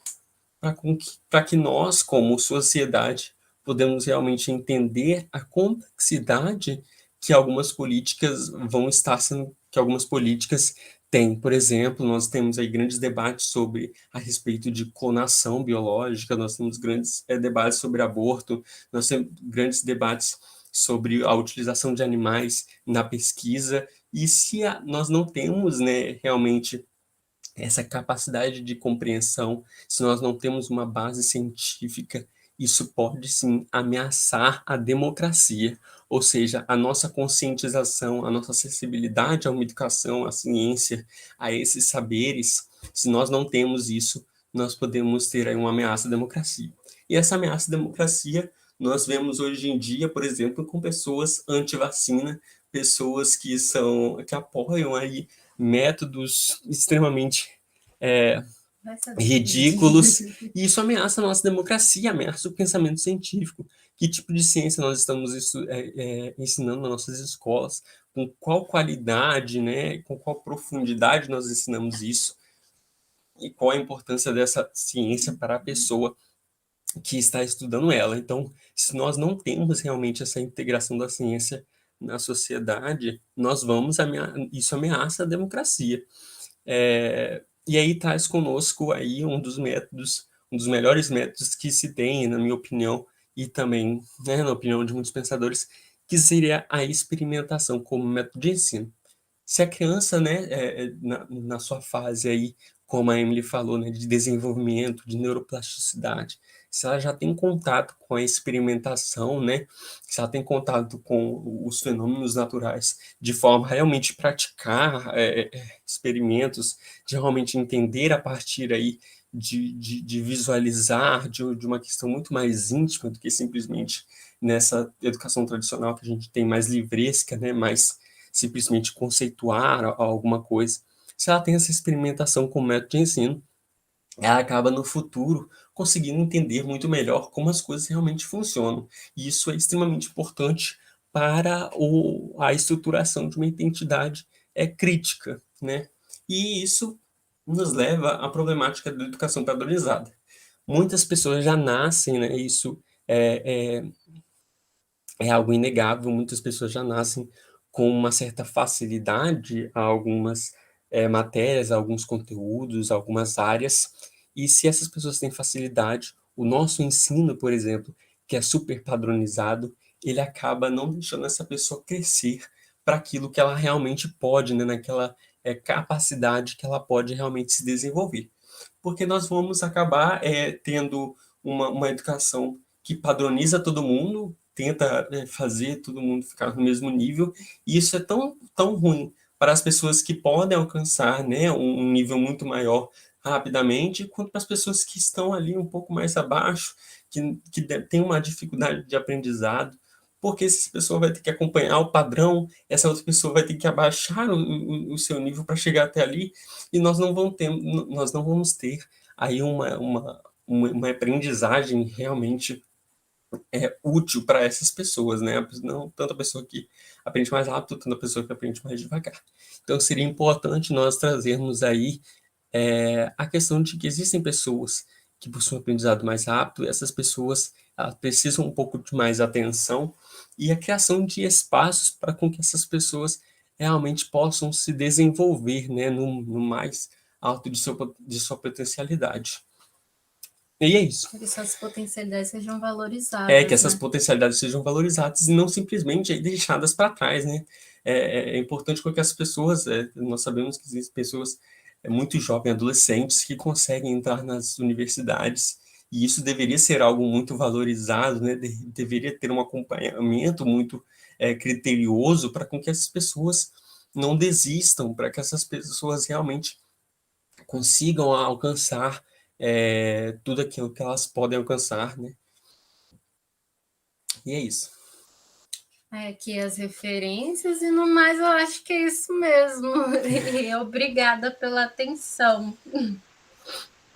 para que nós, como sociedade, podemos realmente entender a complexidade que algumas políticas que algumas políticas têm. Por exemplo, nós temos aí grandes debates a respeito de clonação biológica, nós temos grandes debates sobre aborto, nós temos grandes debates sobre a utilização de animais na pesquisa, e se nós não temos, né, realmente essa capacidade de compreensão, se nós não temos uma base científica, isso pode sim ameaçar a democracia, ou seja, a nossa conscientização, a nossa acessibilidade à educação, à ciência, a esses saberes. Se nós não temos isso, nós podemos ter aí uma ameaça à democracia. E essa ameaça à democracia nós vemos hoje em dia, por exemplo, com pessoas anti-vacina, pessoas que apoiam aí métodos extremamente ridículos, e isso ameaça a nossa democracia, ameaça o pensamento científico. Que tipo de ciência nós estamos ensinando nas nossas escolas, com qual qualidade, né, com qual profundidade nós ensinamos isso, e qual a importância dessa ciência para a pessoa que está estudando ela. Então, se nós não temos realmente essa integração da ciência na sociedade, isso ameaça a democracia. E aí traz conosco aí um dos melhores métodos que se tem, na minha opinião, e também, né, na opinião de muitos pensadores, que seria a experimentação como método de ensino. Se a criança, né, na sua fase aí, como a Emily falou, né, de desenvolvimento, de neuroplasticidade, se ela já tem contato com a experimentação, né, se ela tem contato com os fenômenos naturais, de forma a realmente praticar experimentos, de realmente entender a partir aí de visualizar, de uma questão muito mais íntima do que simplesmente nessa educação tradicional que a gente tem mais livresca, né, mais simplesmente conceituar alguma coisa. Se ela tem essa experimentação com o método de ensino, ela acaba no futuro conseguindo entender muito melhor como as coisas realmente funcionam. E isso é extremamente importante para a estruturação de uma identidade crítica, né? E isso nos leva à problemática da educação padronizada. Muitas pessoas já nascem, né? Isso é algo inegável, muitas pessoas já nascem com uma certa facilidade a algumas matérias, a alguns conteúdos, a algumas áreas, e se essas pessoas têm facilidade, o nosso ensino, por exemplo, que é super padronizado, ele acaba não deixando essa pessoa crescer para aquilo que ela realmente pode, né, naquela capacidade que ela pode realmente se desenvolver. Porque nós vamos acabar tendo uma educação que padroniza todo mundo, tenta fazer todo mundo ficar no mesmo nível, e isso é tão, tão ruim para as pessoas que podem alcançar, né, um nível muito maior rapidamente, quanto para as pessoas que estão ali um pouco mais abaixo, que têm uma dificuldade de aprendizado, porque essa pessoa vai ter que acompanhar o padrão, essa outra pessoa vai ter que abaixar o seu nível para chegar até ali, e nós não vamos ter aí uma aprendizagem realmente útil para essas pessoas, né? Não tanto a pessoa que aprende mais rápido, tanto a pessoa que aprende mais devagar. Então, seria importante nós trazermos aí a questão de que existem pessoas que possuem aprendizado mais rápido, e essas pessoas precisam um pouco de mais atenção e a criação de espaços para com que essas pessoas realmente possam se desenvolver, né, no mais alto de sua potencialidade. E é isso. Que essas potencialidades sejam valorizadas. Que essas potencialidades sejam valorizadas e não simplesmente deixadas para trás, né? É importante que as pessoas, nós sabemos que existem pessoas muito jovens, adolescentes, que conseguem entrar nas universidades, e isso deveria ser algo muito valorizado, né? Deveria ter um acompanhamento muito criterioso para com que essas pessoas não desistam, para que essas pessoas realmente consigam alcançar tudo aquilo que elas podem alcançar, né? E é isso. Aqui as referências, e no mais eu acho que é isso mesmo. E obrigada pela atenção.